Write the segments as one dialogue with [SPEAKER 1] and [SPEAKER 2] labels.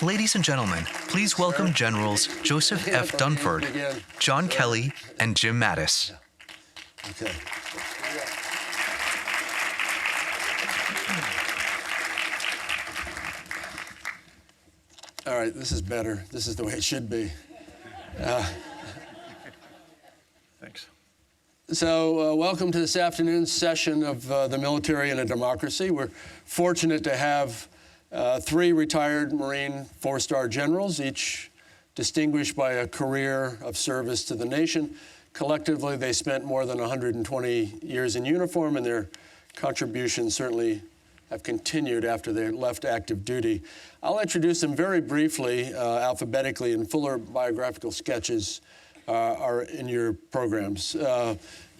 [SPEAKER 1] Ladies and gentlemen, please welcome Generals Joseph F. Dunford, John Kelly, and Jim Mattis.
[SPEAKER 2] Okay. All right, this is better. This is the way it should be.
[SPEAKER 3] Thanks.
[SPEAKER 2] So welcome to this afternoon's session of The Military and a Democracy. We're fortunate to have three retired Marine four-star generals, each distinguished by a career of service to the nation. Collectively, they spent more than 120 years in uniform, and their contributions certainly have continued after they left active duty. I'll introduce them very briefly, alphabetically, and fuller biographical sketches are in your programs.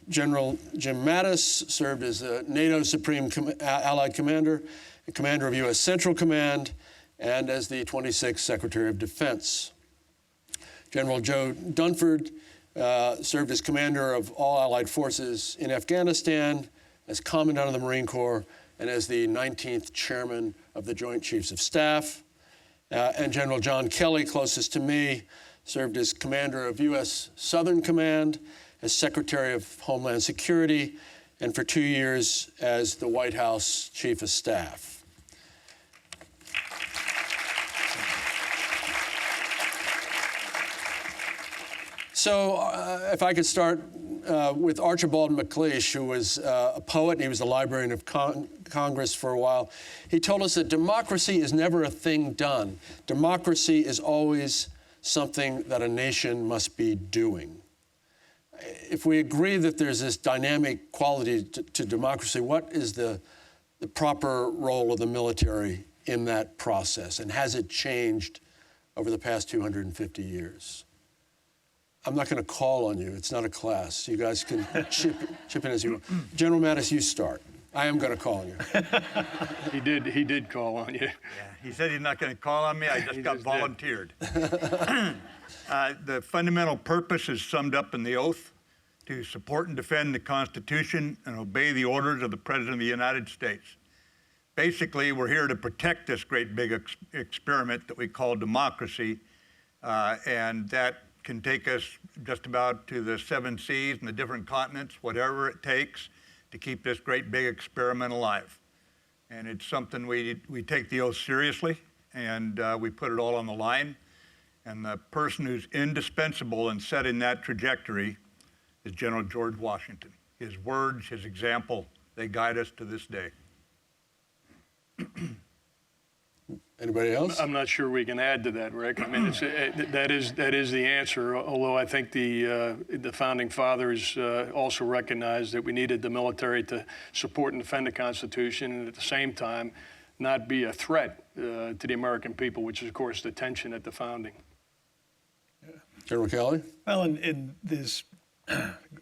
[SPEAKER 2] General Jim Mattis served as NATO Supreme Allied Commander, Commander of U.S. Central Command, and as the 26th Secretary of Defense. General Joe Dunford served as Commander of all Allied forces in Afghanistan, as Commandant of the Marine Corps, and as the 19th Chairman of the Joint Chiefs of Staff. And General John Kelly, closest to me, served as Commander of U.S. Southern Command, as Secretary of Homeland Security, and for 2 years as the White House Chief of Staff. So if I could start with Archibald MacLeish, who was a poet, and he was the Librarian of Congress for a while. He told us that democracy is never a thing done. Democracy is always something that a nation must be doing. If we agree that there's this dynamic quality to democracy, what is the proper role of the military in that process? And has it changed over the past 250 years? I'm not going to call on you. It's not a class. You guys can chip in as you want. General Mattis, you start. I am going to call on you.
[SPEAKER 3] He did call on you.
[SPEAKER 4] Yeah, he said he's not going to call on me. I just got volunteered. The fundamental purpose is summed up in the oath: to support and defend the Constitution and obey the orders of the President of the United States. Basically, we're here to protect this great big experiment that we call democracy, and that can take us just about to the 7 seas and the different continents, whatever it takes to keep this great big experiment alive. And it's something we take the oath seriously, and we put it all on the line. And the person who's indispensable in setting that trajectory is General George Washington. His words, his example, they guide us to this day.
[SPEAKER 2] Anybody else?
[SPEAKER 3] I'm not sure we can add to that, Rick. I mean, that is the answer. Although I think the founding fathers also recognized that we needed the military to support and defend the Constitution, and at the same time, not be a threat to the American people, which is, of course, the tension at the founding.
[SPEAKER 2] Yeah. General Kelly?
[SPEAKER 5] Well, and this,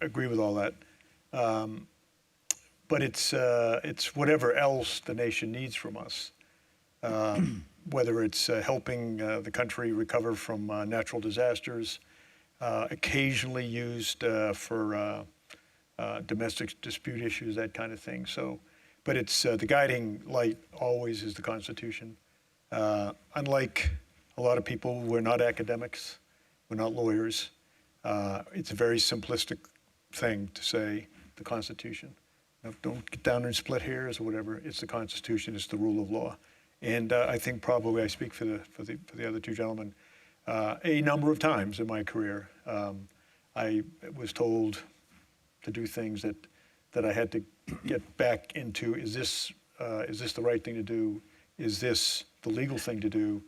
[SPEAKER 5] agree with all that, but it's whatever else the nation needs from us. Whether it's helping the country recover from natural disasters, occasionally used for domestic dispute issues, that kind of thing. So, but it's the guiding light always is the Constitution. Unlike a lot of people, we're not academics, we're not lawyers. It's a very simplistic thing to say the Constitution. Don't get down and split hairs or whatever. It's the Constitution. It's the rule of law. And I think probably I speak for the other two gentlemen. A number of times in my career, I was told to do things that I had to get back into. Is this the right thing to do? Is this the legal thing to do?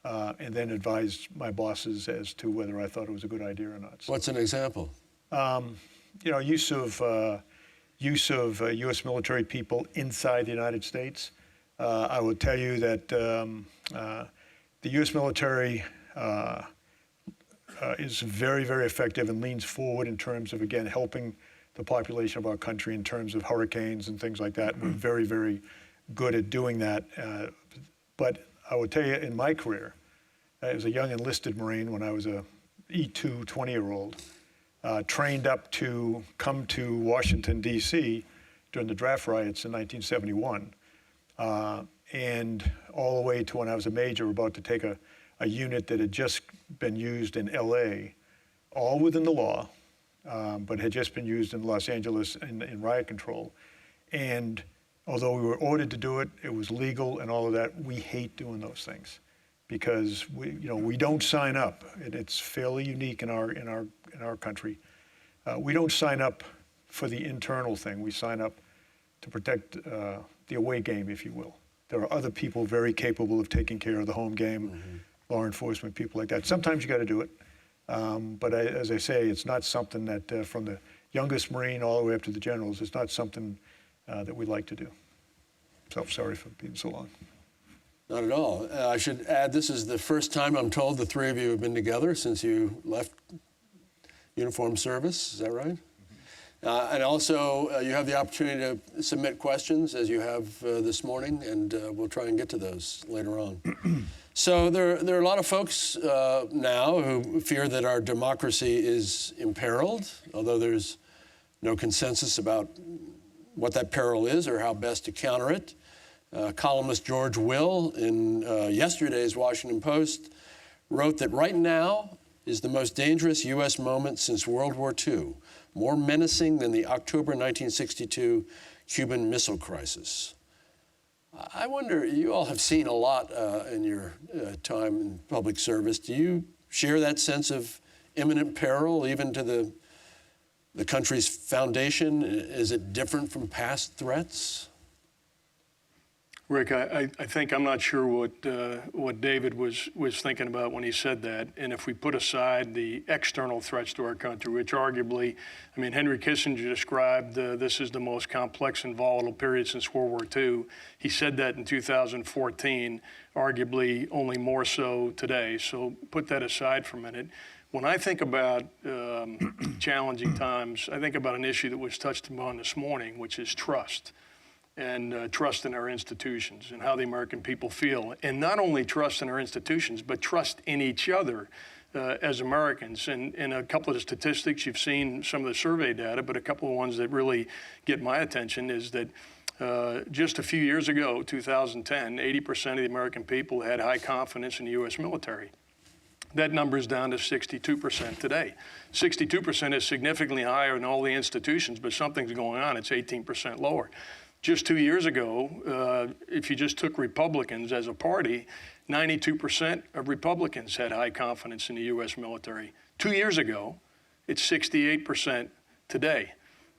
[SPEAKER 5] And then advised my bosses as to whether I thought it was a good idea or not. So,
[SPEAKER 2] what's an example?
[SPEAKER 5] Use of U.S. military people inside the United States. I will tell you that the U.S. military is very, very effective and leans forward in terms of, again, helping the population of our country in terms of hurricanes and things like that. We're very, very good at doing that. But I would tell you, in my career, as a young enlisted Marine, when I was a E2 20-year-old, trained up to come to Washington, D.C. during the draft riots in 1971. and all the way to when I was a major, about to take a unit that had just been used in LA, all within the law, but had just been used in Los Angeles in riot control. And although we were ordered to do it, it was legal and all of that, we hate doing those things because we don't sign up. It's fairly unique in our country. We don't sign up for the internal thing. We sign up to protect the away game, if you will. There are other people very capable of taking care of the home game, law enforcement, people like that. Sometimes you got to do it. But as I say, it's not something that from the youngest Marine all the way up to the generals, it's not something that we'd like to do. So sorry for being so long.
[SPEAKER 2] Not at all. I should add, this is the first time I'm told the three of you have been together since you left uniformed service. Is that right? And also, you have the opportunity to submit questions as you have this morning, and we'll try and get to those later on. So there are a lot of folks now who fear that our democracy is imperiled, although there's no consensus about what that peril is or how best to counter it. Columnist George Will in yesterday's Washington Post wrote that right now is the most dangerous U.S. moment since World War II, more menacing than the October 1962 Cuban Missile Crisis. I wonder, you all have seen a lot in your time in public service. Do you share that sense of imminent peril, even to the country's foundation? Is it different from past threats?
[SPEAKER 3] Rick, I think I'm not sure what David was thinking about when he said that. And if we put aside the external threats to our country, which arguably, Henry Kissinger described this as the most complex and volatile period since World War II. He said that in 2014, arguably only more so today. So put that aside for a minute. When I think about challenging times, I think about an issue that was touched upon this morning, which is trust. And trust in our institutions and how the American people feel. And not only trust in our institutions, but trust in each other as Americans. And a couple of the statistics, you've seen some of the survey data, but a couple of ones that really get my attention is that just a few years ago, 2010, 80% of the American people had high confidence in the U.S. military. That number is down to 62% today. 62% is significantly higher than all the institutions, but something's going on. It's 18% lower. Just 2 years ago, if you just took Republicans as a party, 92% of Republicans had high confidence in the U.S. military. 2 years ago, it's 68% today.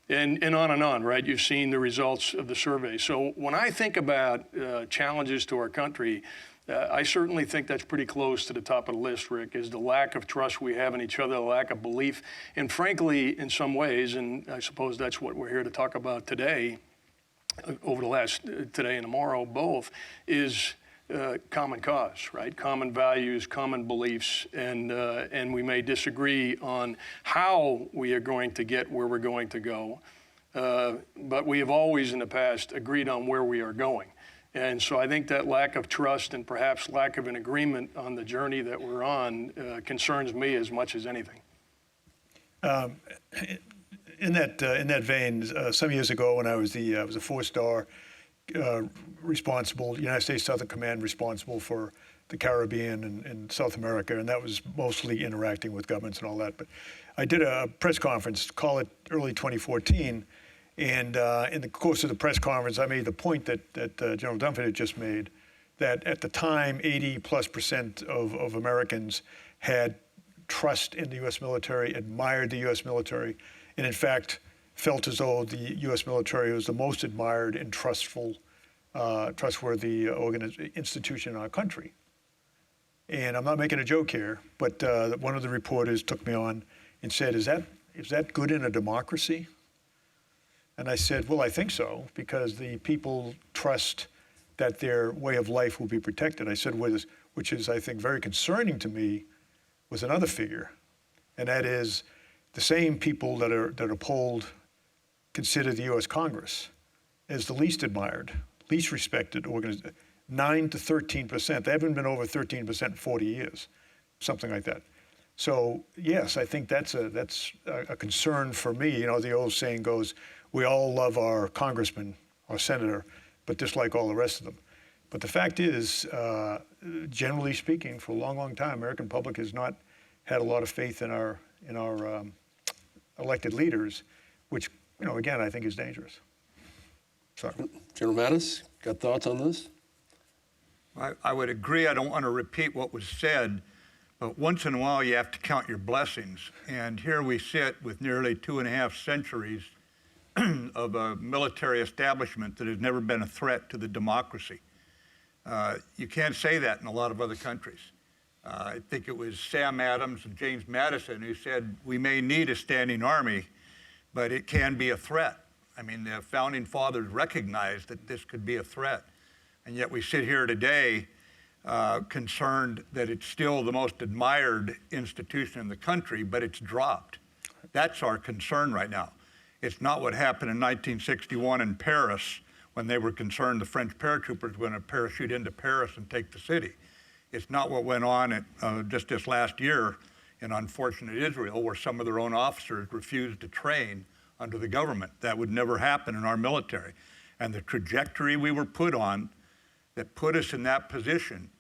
[SPEAKER 3] And on, right? You've seen the results of the survey. So when I think about challenges to our country, I certainly think that's pretty close to the top of the list, Rick, is the lack of trust we have in each other, the lack of belief. And frankly, in some ways, and I suppose that's what we're here to talk about today, over the last today and tomorrow, both, is common cause, right? Common values, common beliefs, and we may disagree on how we are going to get where we're going to go, but we have always in the past agreed on where we are going. And so I think that lack of trust and perhaps lack of an agreement on the journey that we're on concerns me as much as anything.
[SPEAKER 5] In that vein, some years ago when I was a 4-star responsible, United States Southern Command responsible for the Caribbean and South America, and that was mostly interacting with governments and all that. But I did a press conference, call it early 2014, and in the course of the press conference, I made the point that General Dunford had just made, that at the time, 80+% of Americans had trust in the U.S. military, admired the U.S. military, and in fact felt as though the U.S. military was the most admired and trustworthy institution in our country. And I'm not making a joke here, but one of the reporters took me on and said, is that good in a democracy? And I said, well, I think so, because the people trust that their way of life will be protected. I said, which is, I think, very concerning to me, was another figure, and that is the same people that are polled consider the U.S. Congress as the least admired, least respected organization, 9 to 13%. They haven't been over 13% in 40 years, something like that. So yes, I think that's a concern for me. You know, the old saying goes, we all love our congressman, our senator, but dislike all the rest of them. But the fact is, generally speaking, for a long, long time, American public has not had a lot of faith in our elected leaders, which, again, I think is dangerous. Sorry.
[SPEAKER 2] General Mattis, got thoughts on this?
[SPEAKER 4] I would agree. I don't want to repeat what was said, but once in a while you have to count your blessings. And here we sit with nearly 2.5 centuries of a military establishment that has never been a threat to the democracy. You can't say that in a lot of other countries. I think it was Sam Adams and James Madison who said, we may need a standing army, but it can be a threat. I mean, the founding fathers recognized that this could be a threat. And yet we sit here today concerned that it's still the most admired institution in the country, but it's dropped. That's our concern right now. It's not what happened in 1961 in Paris when they were concerned the French paratroopers were going to parachute into Paris and take the city. It's not what went on at, just this last year in unfortunate Israel, where some of their own officers refused to train under the government. That would never happen in our military. And the trajectory we were put on that put us in that position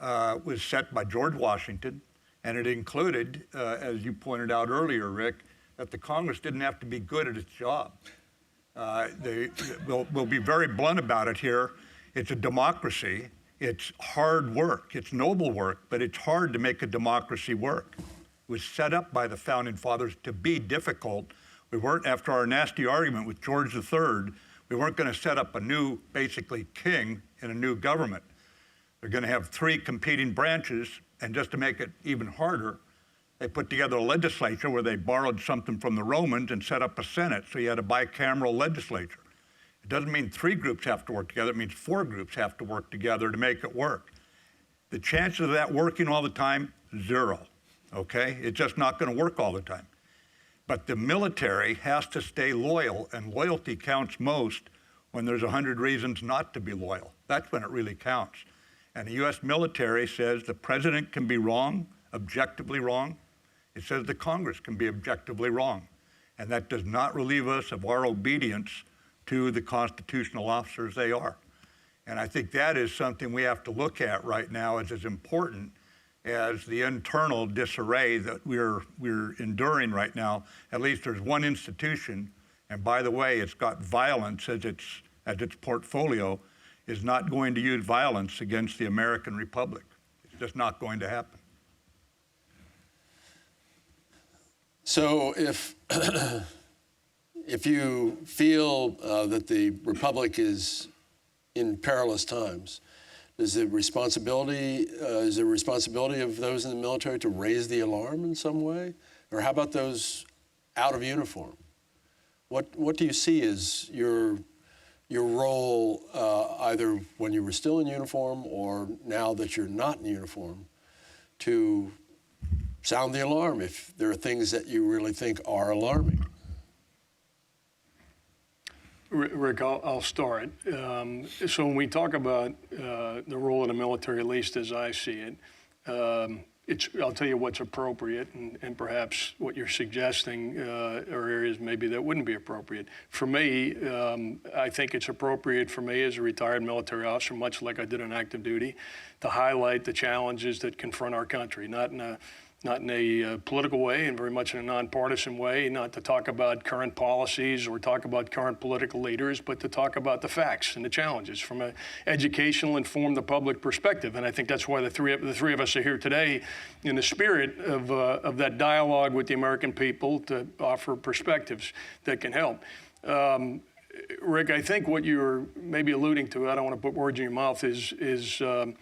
[SPEAKER 4] was set by George Washington, and it included, as you pointed out earlier, Rick, that the Congress didn't have to be good at its job. We'll be very blunt about it here. It's a democracy. It's hard work. It's noble work, but it's hard to make a democracy work. It was set up by the founding fathers to be difficult. We weren't, after our nasty argument with George III, we weren't going to set up a new, basically, king in a new government. They're going to have 3 competing branches, and just to make it even harder, they put together a legislature where they borrowed something from the Romans and set up a Senate, so you had a bicameral legislature. It doesn't mean 3 groups have to work together, it means 4 groups have to work together to make it work. The chances of that working all the time, 0, okay? It's just not going to work all the time. But the military has to stay loyal, and loyalty counts most when there's 100 reasons not to be loyal. That's when it really counts. And the U.S. military says the president can be wrong, objectively wrong. It says the Congress can be objectively wrong. And that does not relieve us of our obedience to the constitutional officers they are. And I think that is something we have to look at right now as important as the internal disarray that we're enduring right now. At least there's one institution, and by the way, it's got violence as its portfolio, is not going to use violence against the American Republic. It's just not going to happen.
[SPEAKER 2] So if you feel that the Republic is in perilous times, is there responsibility of those in the military to raise the alarm in some way? Or how about those out of uniform? What do you see as your role either when you were still in uniform or now that you're not in uniform to sound the alarm if there are things that you really think are alarming?
[SPEAKER 3] Rick, I'll start. So when we talk about the role of the military, at least as I see it, I'll tell you what's appropriate, and perhaps what you're suggesting are areas maybe that wouldn't be appropriate. For me, I think it's appropriate for me as a retired military officer, much like I did on active duty, to highlight the challenges that confront our country, not in a political way and very much in a nonpartisan way, not to talk about current policies or talk about current political leaders, but to talk about the facts and the challenges from an educational, informed the public perspective. And I think that's why the three of us are here today in the spirit of that dialogue with the American people to offer perspectives that can help. Rick, I think what you're maybe alluding to, I don't want to put words in your mouth, is the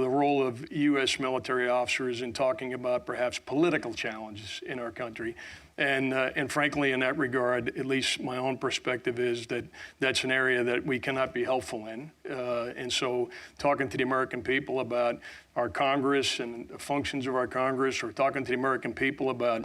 [SPEAKER 3] role of U.S. military officers in talking about perhaps political challenges in our country. And frankly, in that regard, at least my own perspective is that that's an area that we cannot be helpful in. And so talking to the American people about our Congress and the functions of our Congress, or talking to the American people about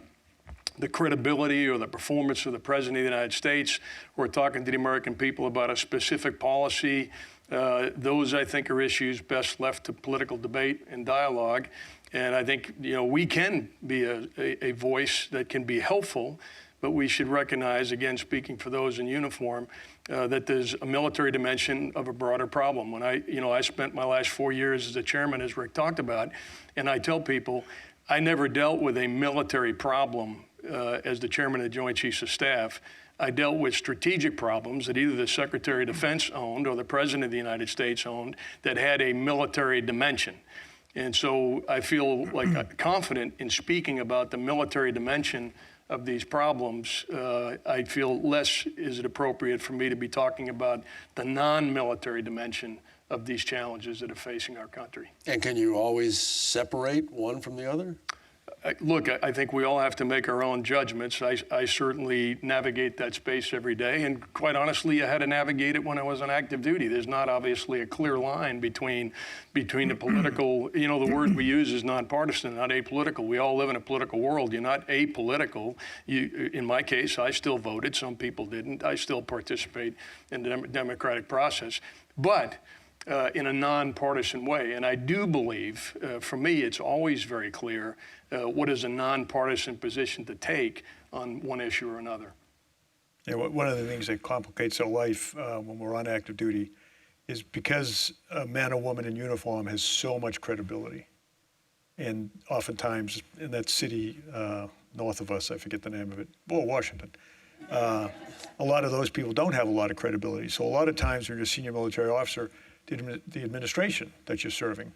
[SPEAKER 3] the credibility or the performance of the President of the United States, or talking to the American people about a specific policy, those, I think, are issues best left to political debate and dialogue. And I think, we can be a voice that can be helpful, but we should recognize, again, speaking for those in uniform, that there's a military dimension of a broader problem. When I spent my last 4 years as a chairman, as Rick talked about, and I tell people, I never dealt with a military problem as the chairman of the Joint Chiefs of Staff. I dealt with strategic problems that either the Secretary of Defense owned or the President of the United States owned that had a military dimension. And so I feel like confident in speaking about the military dimension of these problems. I feel less is it appropriate for me to be talking about the non-military dimension of these challenges that are facing our country.
[SPEAKER 2] And can you always separate one from the other?
[SPEAKER 3] Look, I think we all have to make our own judgments. I certainly navigate that space every day, and quite honestly, I had to navigate it when I was on active duty. There's not obviously a clear line between the political, the word we use is nonpartisan, not apolitical. We all live in a political world. You're not apolitical. In my case, I still voted. Some people didn't. I still participate in the democratic process. But in a nonpartisan way. And I do believe, for me, it's always very clear what is a nonpartisan position to take on one issue or another.
[SPEAKER 5] Yeah, one of the things that complicates our life when we're on active duty is because a man or woman in uniform has so much credibility. And oftentimes in that city north of us, I forget the name of it, Washington, a lot of those people don't have a lot of credibility. So a lot of times when you're a senior military officer, the administration that you're serving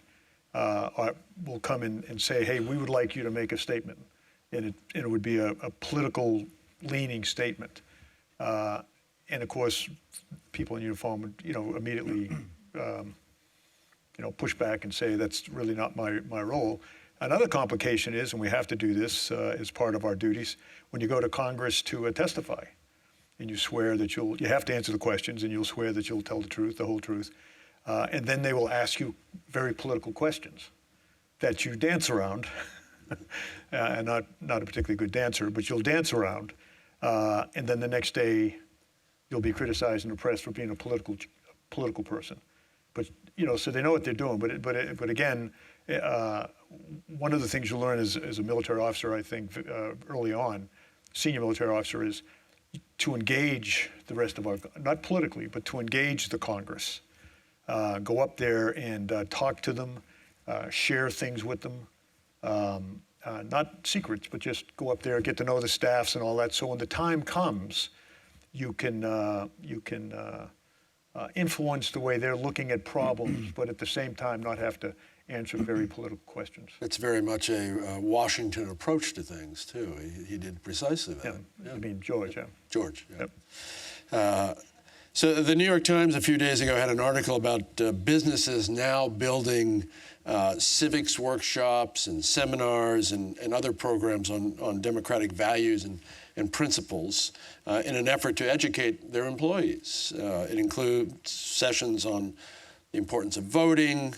[SPEAKER 5] will come in and say, hey, we would like you to make a statement. And it would be a political leaning statement. And of course, people in uniform would, immediately, push back and say, that's really not my role. Another complication is, and we have to do this as part of our duties, when you go to Congress to testify, and you swear that you have to answer the questions, and you'll swear that you'll tell the truth, the whole truth. And then they will ask you very political questions that you dance around, and not a particularly good dancer, but you'll dance around, and then the next day you'll be criticized and oppressed for being a political person. But so they know what they're doing. But again, one of the things you learn as a military officer, I think, early on, senior military officer, is to engage the rest of not politically, but to engage the Congress. Go up there and talk to them, share things with them, not secrets, but just go up there, get to know the staffs and all that. So when the time comes, you can influence the way they're looking at problems, but at the same time not have to answer very political questions.
[SPEAKER 2] It's very much a Washington approach to things, too. He did precisely that.
[SPEAKER 5] Yeah. I mean, George, yeah.
[SPEAKER 2] George, yeah.
[SPEAKER 5] Yep.
[SPEAKER 2] So the New York Times a few days ago had an article about businesses now building civics workshops and seminars and other programs on democratic values and principles in an effort to educate their employees. It includes sessions on the importance of voting,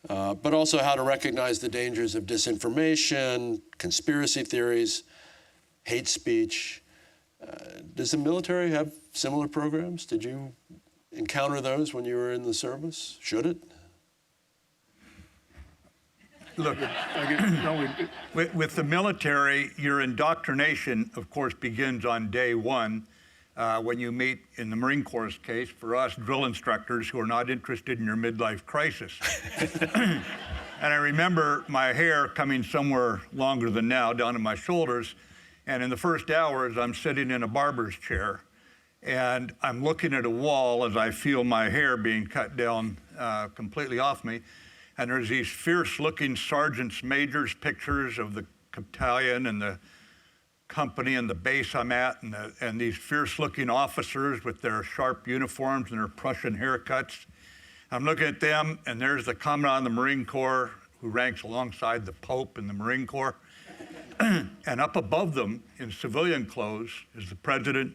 [SPEAKER 2] but also how to recognize the dangers of disinformation, conspiracy theories, hate speech. Does the military have similar programs? Did you encounter those when you were in the service? Should it?
[SPEAKER 4] Look, with the military, your indoctrination, of course, begins on day one when you meet, in the Marine Corps case, for us, drill instructors who are not interested in your midlife crisis. And I remember my hair coming somewhere longer than now, down to my shoulders. And in the first hours, I'm sitting in a barber's chair, and I'm looking at a wall as I feel my hair being cut down completely off me. And there's these fierce-looking sergeants majors pictures of the battalion and the company and the base I'm at, and these fierce-looking officers with their sharp uniforms and their Prussian haircuts. I'm looking at them, and there's the commandant of the Marine Corps who ranks alongside the Pope in the Marine Corps. And up above them, in civilian clothes, is the President,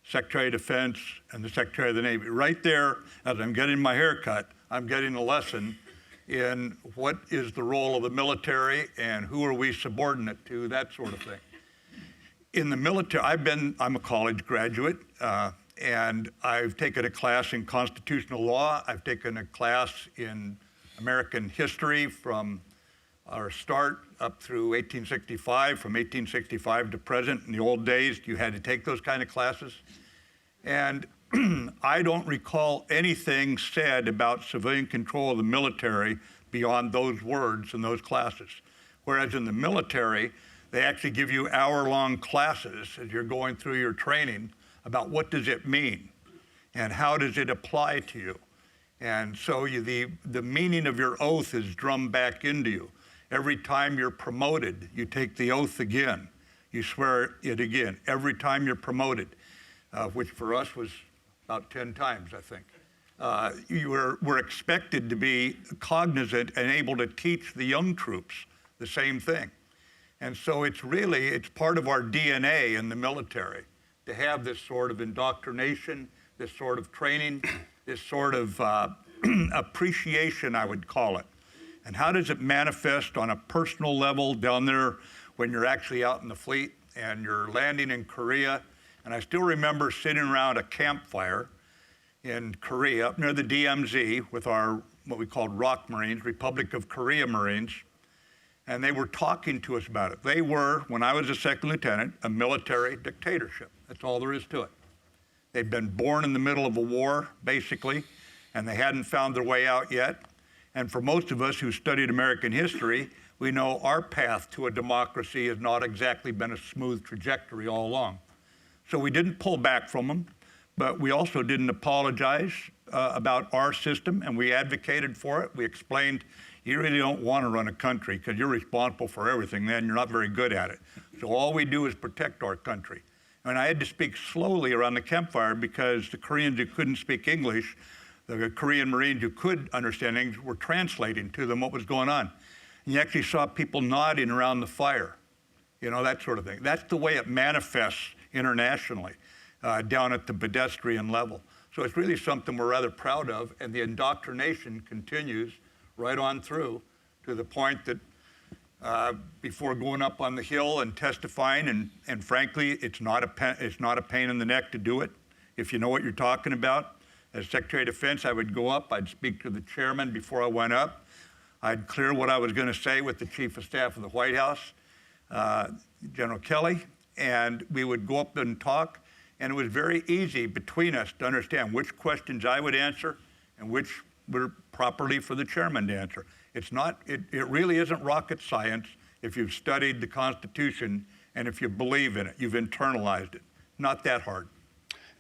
[SPEAKER 4] Secretary of Defense, and the Secretary of the Navy. Right there, as I'm getting my hair cut, I'm getting a lesson in what is the role of the military and who are we subordinate to, that sort of thing. In the military, I'm a college graduate, and I've taken a class in constitutional law. I've taken a class in American history from our start up through 1865, from 1865 to present. In the old days, you had to take those kind of classes. And I don't recall anything said about civilian control of the military beyond those words in those classes. Whereas in the military, they actually give you hour-long classes as you're going through your training about what does it mean and how does it apply to you. And so the meaning of your oath is drummed back into you. Every time you're promoted, you take the oath again. You swear it again. Every time you're promoted, which for us was about 10 times, I think. You were expected to be cognizant and able to teach the young troops the same thing. And so it's part of our DNA in the military to have this sort of indoctrination, this sort of training, this sort of appreciation, I would call it. And how does it manifest on a personal level down there when you're actually out in the fleet and you're landing in Korea? And I still remember sitting around a campfire in Korea, up near the DMZ, with our, what we called ROK Marines, Republic of Korea Marines, and they were talking to us about it. They were, when I was a second lieutenant, a military dictatorship. That's all there is to it. They'd been born in the middle of a war, basically, and they hadn't found their way out yet. And for most of us who studied American history, we know our path to a democracy has not exactly been a smooth trajectory all along. So we didn't pull back from them, but we also didn't apologize about our system, and we advocated for it. We explained, you really don't want to run a country because you're responsible for everything then, you're not very good at it. So all we do is protect our country. And I had to speak slowly around the campfire because the Koreans who couldn't speak English, the Korean Marines who could understand English were translating to them what was going on. And you actually saw people nodding around the fire, you know, that sort of thing. That's the way it manifests internationally, down at the pedestrian level. So it's really something we're rather proud of, and the indoctrination continues right on through to the point that before going up on the hill and testifying, and frankly, it's not a pain in the neck to do it if you know what you're talking about. As Secretary of Defense, I would go up, I'd speak to the chairman before I went up. I'd clear what I was going to say with the Chief of Staff of the White House, General Kelly, and we would go up and talk, and it was very easy between us to understand which questions I would answer and which were properly for the chairman to answer. It really isn't rocket science if you've studied the Constitution and if you believe in it, you've internalized it. Not that hard.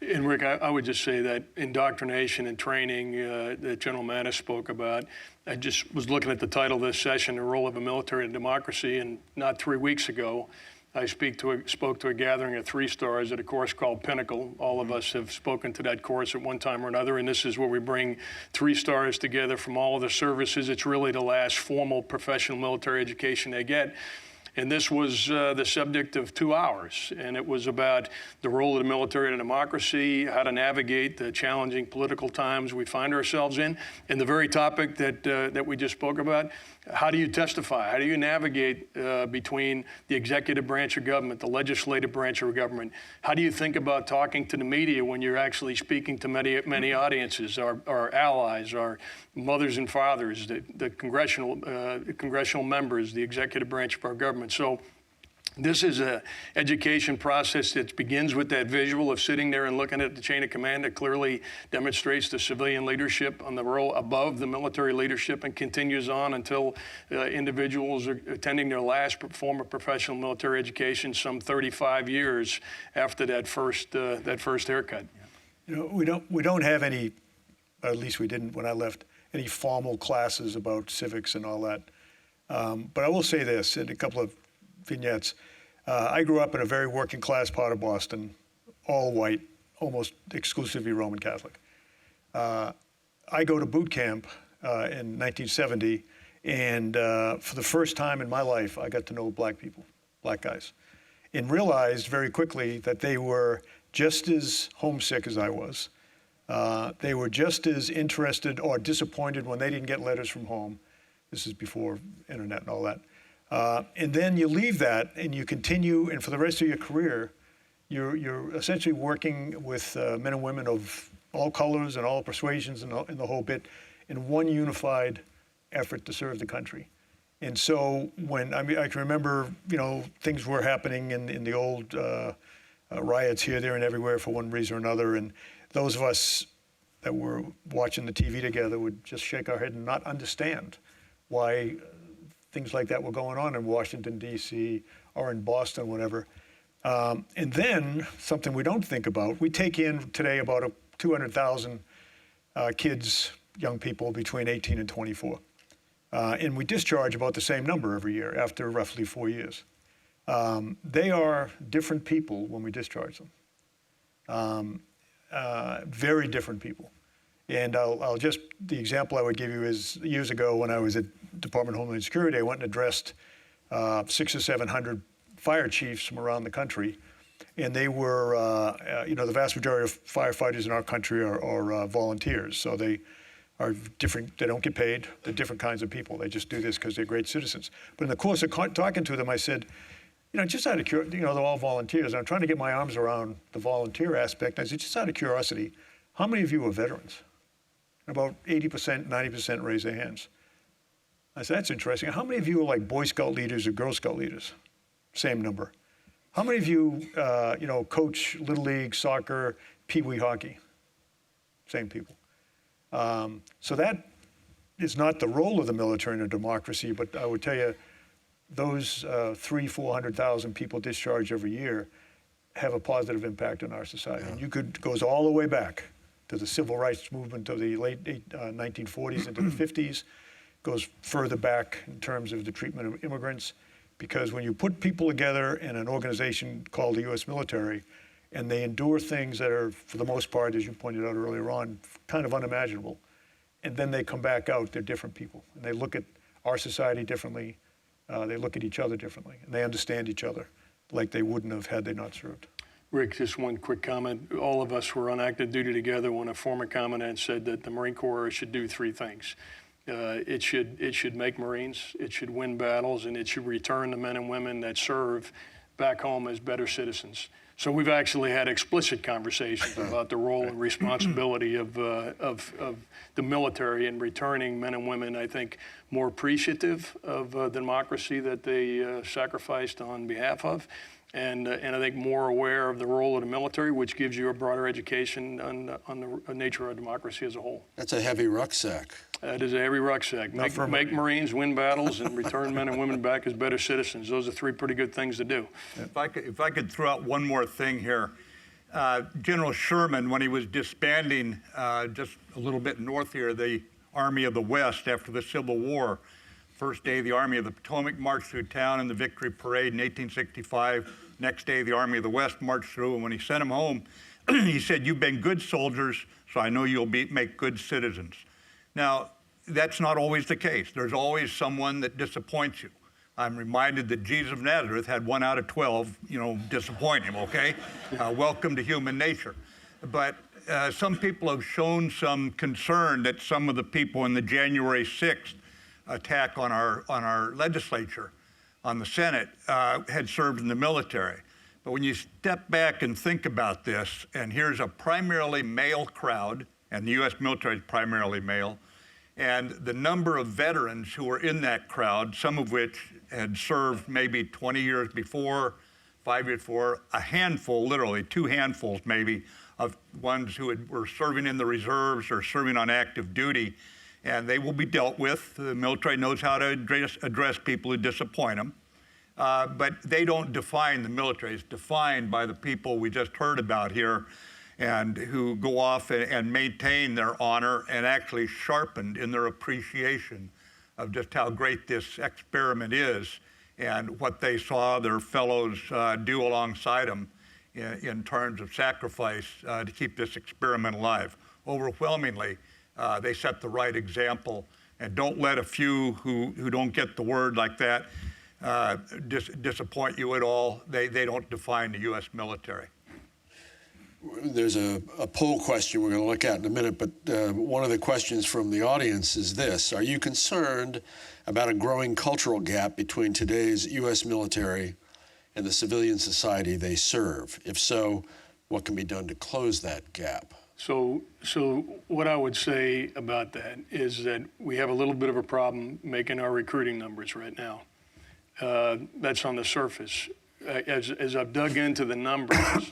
[SPEAKER 3] And Rick, I would just say that indoctrination and training that General Mattis spoke about, I just was looking at the title of this session, The Role of a Military in Democracy, and not 3 weeks ago, I spoke to a gathering of 3 stars at a course called Pinnacle. All of us have spoken to that course at one time or another, and this is where we bring 3 stars together from all of the services. It's really the last formal professional military education they get. And this was the subject of 2 hours, and it was about the role of the military in a democracy, how to navigate the challenging political times we find ourselves in, and the very topic that we just spoke about. How do you testify? How do you navigate between the executive branch of government, the legislative branch of government? How do you think about talking to the media when you're actually speaking to many audiences, our allies, our mothers and fathers, the congressional members, the executive branch of our government? So this is an education process that begins with that visual of sitting there and looking at the chain of command that clearly demonstrates the civilian leadership on the role above the military leadership, and continues on until individuals are attending their last form of professional military education some 35 years after that first haircut.
[SPEAKER 5] You know, we don't have any, at least we didn't when I left, any formal classes about civics and all that. But I will say this in a couple of vignettes. I grew up in a very working class part of Boston, all white, almost exclusively Roman Catholic. I go to boot camp in 1970, and for the first time in my life, I got to know black people, black guys, and realized very quickly that they were just as homesick as I was. They were just as interested or disappointed when they didn't get letters from home. This is before internet and all that. And then you leave that and you continue, and for the rest of your career, you're essentially working with men and women of all colors and all persuasions and the whole bit in one unified effort to serve the country. And so I can remember, things were happening in the old riots here, there, and everywhere for one reason or another. And those of us that were watching the TV together would just shake our head and not understand why things like that were going on in Washington, D.C. or in Boston, whatever. And then something we don't think about, we take in today about 200,000 kids, young people between 18 and 24. And we discharge about the same number every year after roughly 4 years. They are different people when we discharge them. Very different people. And the example I would give you is years ago when I was at Department of Homeland Security, I went and addressed 600 or 700 fire chiefs from around the country. And they were, the vast majority of firefighters in our country are volunteers. So they are different, they don't get paid, they're different kinds of people. They just do this because they're great citizens. But in the course of talking to them, I said, just out of curiosity, they're all volunteers. And I'm trying to get my arms around the volunteer aspect. I said, just out of curiosity, how many of you are veterans? And about 80%, 90% raise their hands. I said, that's interesting. How many of you are like Boy Scout leaders or Girl Scout leaders? Same number. How many of you, coach Little League, soccer, Pee Wee hockey? Same people. So that is not the role of the military in a democracy, but I would tell you those 400,000 people discharged every year have a positive impact on our society. Yeah. And it goes all the way back to the civil rights movement of the late 1940s into the 50s, goes further back in terms of the treatment of immigrants, because when you put people together in an organization called the U.S. military, and they endure things that are, for the most part, as you pointed out earlier on, kind of unimaginable, and then they come back out, they're different people. And they look at our society differently, they look at each other differently, and they understand each other like they wouldn't have had they not served.
[SPEAKER 3] Rick, just one quick comment. All of us were on active duty together when a former commandant said that the Marine Corps should do three things. It should make Marines, it should win battles, and it should return the men and women that serve back home as better citizens. So we've actually had explicit conversations about the role and responsibility of the military in returning men and women, I think, more appreciative of democracy that they sacrificed on behalf of, and I think more aware of the role of the military, which gives you a broader education on the nature of democracy as a whole.
[SPEAKER 2] That's a heavy rucksack.
[SPEAKER 3] That is a heavy rucksack. Make Marines, win battles, and return men and women back as better citizens. Those are three pretty good things to do.
[SPEAKER 4] If I could throw out one more thing here. General Sherman, when he was disbanding just a little bit north here, the Army of the West after the Civil War, first day the Army of the Potomac marched through town in the Victory Parade in 1865. Next day the Army of the West marched through, and when he sent them home, he said, "You've been good soldiers, so I know you'll make good citizens." Now, that's not always the case. There's always someone that disappoints you. I'm reminded that Jesus of Nazareth had 1 out of 12, disappoint him, okay? Welcome to human nature. But some people have shown some concern that some of the people in the January 6th attack on our legislature, on the Senate, had served in the military. But when you step back and think about this, and here's a primarily male crowd, and the U.S. military is primarily male, and the number of veterans who were in that crowd, some of which had served maybe 20 years before, 5 years before, a handful, literally 2 handfuls maybe, of ones who were serving in the reserves or serving on active duty, and they will be dealt with. The military knows how to address people who disappoint them, but they don't define the military. It's defined by the people we just heard about here, and who go off and maintain their honor and actually sharpened in their appreciation of just how great this experiment is and what they saw their fellows do alongside them in terms of sacrifice to keep this experiment alive. Overwhelmingly, they set the right example, and don't let a few who don't get the word like that disappoint you at all. They don't define the U.S. military.
[SPEAKER 2] There's a poll question we're going to look at in a minute, but one of the questions from the audience is this. Are you concerned about a growing cultural gap between today's U.S. military and the civilian society they serve? If so, what can be done to close that gap?
[SPEAKER 3] So what I would say about that is that we have a little bit of a problem making our recruiting numbers right now. That's on the surface. As I've dug into the numbers,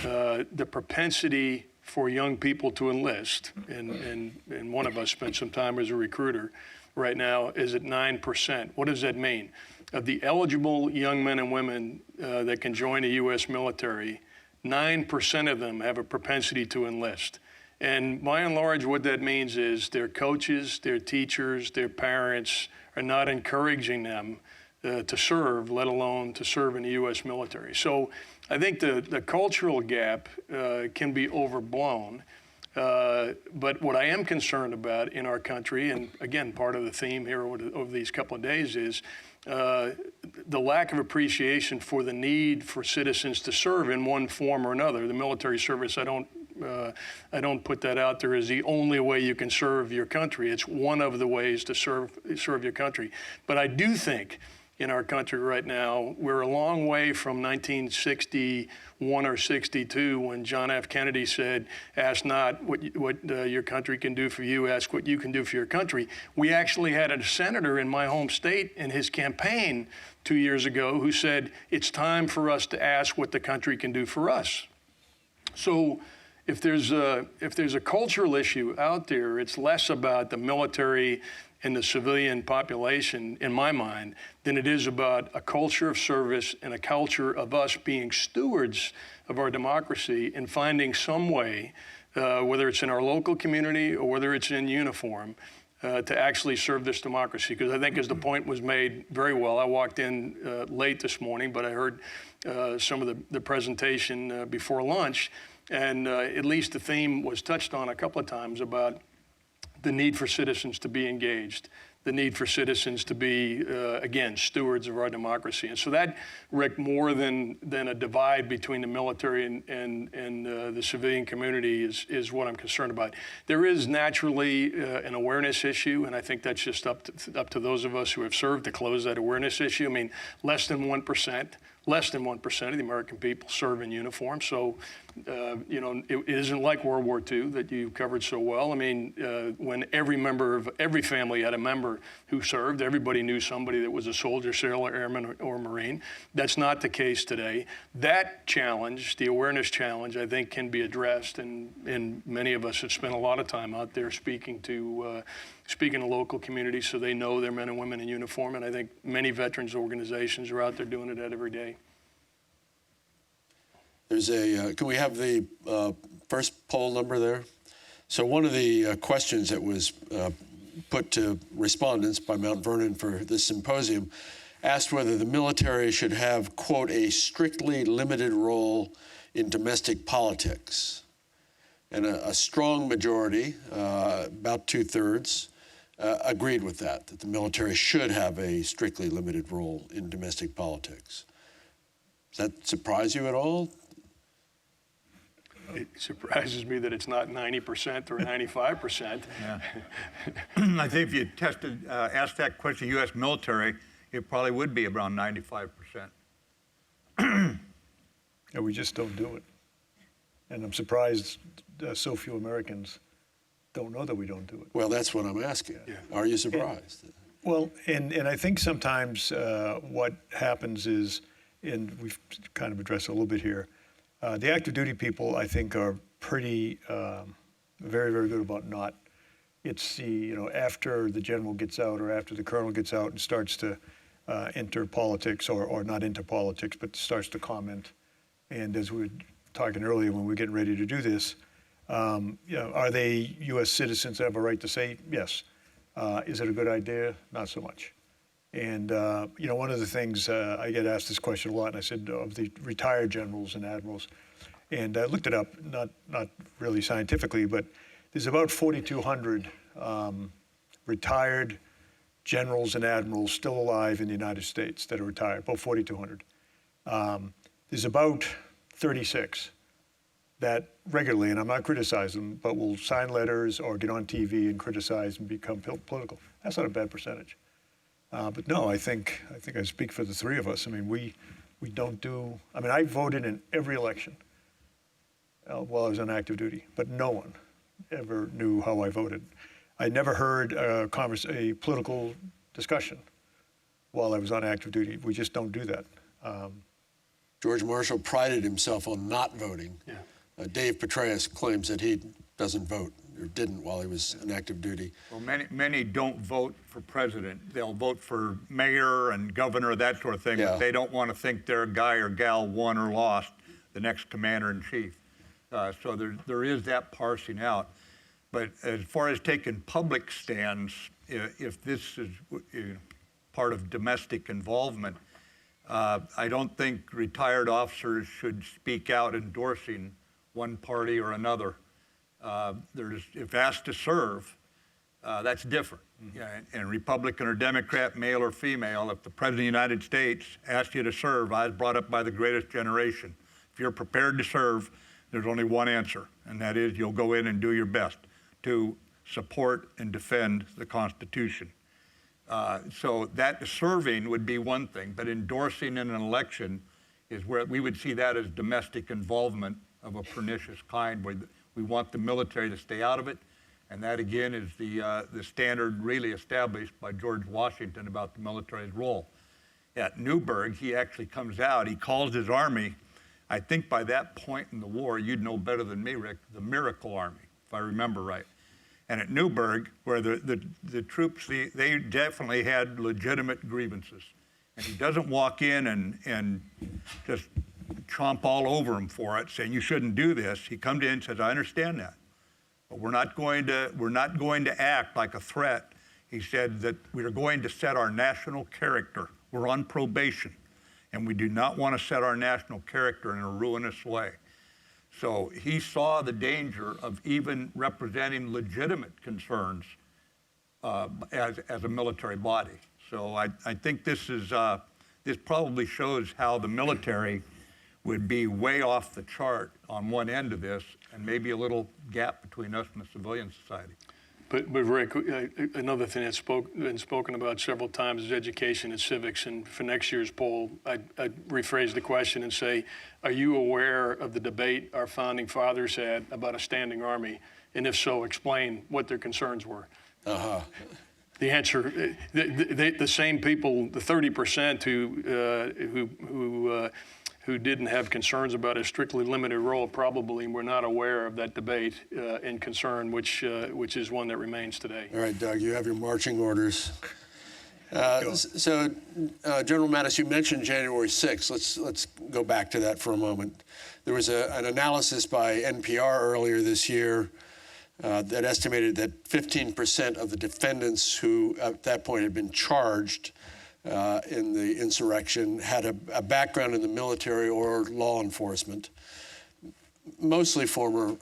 [SPEAKER 3] the propensity for young people to enlist, and one of us spent some time as a recruiter right now, is at 9%. What does that mean? Of the eligible young men and women that can join the U.S. military, 9% of them have a propensity to enlist. And by and large, what that means is their coaches, their teachers, their parents are not encouraging them to serve, let alone to serve in the U.S. military. So I think the cultural gap can be overblown. But what I am concerned about in our country, and again, part of the theme here over these couple of days, is the lack of appreciation for the need for citizens to serve in one form or another. The military service, I don't put that out there as the only way you can serve your country. It's one of the ways to serve your country. But I do think in our country right now, we're a long way from 1961 or 62 when John F. Kennedy said, ask not what your country can do for you, ask what you can do for your country. We actually had a senator in my home state in his campaign 2 years ago who said, it's time for us to ask what the country can do for us. So if there's a cultural issue out there, it's less about the military and the civilian population, in my mind, than it is about a culture of service and a culture of us being stewards of our democracy and finding some way, whether it's in our local community or whether it's in uniform, to actually serve this democracy. Because I think, as the point was made very well, I walked in late this morning, but I heard some of the presentation before lunch, and at least the theme was touched on a couple of times about the need for citizens to be engaged, the need for citizens to be, again, stewards of our democracy. And so that, Rick, more than a divide between the military and the civilian community is what I'm concerned about. There is naturally an awareness issue, and I think that's just up to those of us who have served to close that awareness issue. I mean, less than 1% of the American people serve in uniform. So, it isn't like World War II that you covered so well. I mean, when every member of every family had a member who served, everybody knew somebody that was a soldier, sailor, airman, or Marine. That's not the case today. That challenge, the awareness challenge, I think can be addressed, and many of us have spent a lot of time out there speaking to local communities so they know their men and women in uniform, and I think many veterans organizations are out there doing it every day.
[SPEAKER 2] There's can we have the first poll number there? So one of the questions that was put to respondents by Mount Vernon for this symposium asked whether the military should have, quote, a strictly limited role in domestic politics. And a strong majority, about 2/3, agreed with that the military should have a strictly limited role in domestic politics. Does that surprise you at all?
[SPEAKER 3] It surprises me that it's not 90% or 95%.
[SPEAKER 4] Yeah. I think if you asked that question, U.S. military, it probably would be around 95%.
[SPEAKER 5] And we just don't do it. And I'm surprised so few Americans don't know that we don't do it.
[SPEAKER 2] Well, that's what I'm asking. Yeah. Are you surprised?
[SPEAKER 5] Well, and I think sometimes what happens is, and we've kind of addressed it a little bit here, the active duty people, I think, are pretty, very, very good about not. It's after the general gets out or after the colonel gets out and starts to enter politics, or not into politics, but starts to comment. And as we were talking earlier when we were getting ready to do this, are they U.S. citizens that have a right to say yes? Is it a good idea? Not so much. And one of the things I get asked this question a lot, and I said of the retired generals and admirals, and I looked it up, not really scientifically, but there's about 4,200 retired generals and admirals still alive in the United States that are retired, about 4,200. There's about 36 that regularly, and I'm not criticizing them, but will sign letters or get on TV and criticize and become political. That's not a bad percentage. But no, I think I speak for the three of us. I mean, we don't do. I mean, I voted in every election. while I was on active duty, but no one ever knew how I voted. I never heard a political discussion while I was on active duty. We just don't do that.
[SPEAKER 2] George Marshall prided himself on not voting.
[SPEAKER 3] Yeah.
[SPEAKER 2] Dave Petraeus claims that he doesn't vote, or didn't while he was on active duty.
[SPEAKER 4] Well, many don't vote for president. They'll vote for mayor and governor, that sort of thing,
[SPEAKER 2] Yeah.
[SPEAKER 4] but they don't want to think their guy or gal won or lost the next commander-in-chief. So there is that parsing out. But as far as taking public stands, if this is part of domestic involvement, I don't think retired officers should speak out endorsing one party or another. If asked to serve, that's different. Yeah, and Republican or Democrat, male or female, if the President of the United States asked you to serve, I was brought up by the greatest generation. If you're prepared to serve, there's only one answer, and that is you'll go in and do your best to support and defend the Constitution. So that serving would be one thing, but endorsing in an election is where we would see that as domestic involvement of a pernicious kind, where we want the military to stay out of it. And that, again, is the standard really established by George Washington about the military's role. At Newburgh, he actually comes out, he calls his army, I think by that point in the war, you'd know better than me, Rick, the Miracle Army, if I remember right. And at Newburgh, where the troops, they definitely had legitimate grievances. And he doesn't walk in and just chomp all over them for it, saying you shouldn't do this. He comes in and says, I understand that, but we're not going to act like a threat. He said that we are going to set our national character. We're on probation, and we do not want to set our national character in a ruinous way. So he saw the danger of even representing legitimate concerns as a military body. So I think this probably shows how the military would be way off the chart on one end of this, and maybe a little gap between us and the civilian society.
[SPEAKER 3] But Rick, another thing that's been spoken about several times is education and civics. And for next year's poll, I'd rephrase the question and say, are you aware of the debate our founding fathers had about a standing army? And if so, explain what their concerns were. The answer, the same people, the 30% who didn't have concerns about a strictly limited role probably were not aware of that debate and concern, which is one that remains today.
[SPEAKER 2] All right, Doug, you have your marching orders. So, General Mattis, you mentioned January 6th. Let's go back to that for a moment. There was an analysis by NPR earlier this year that estimated that 15% of the defendants who at that point had been charged in the insurrection had a background in the military or law enforcement, mostly former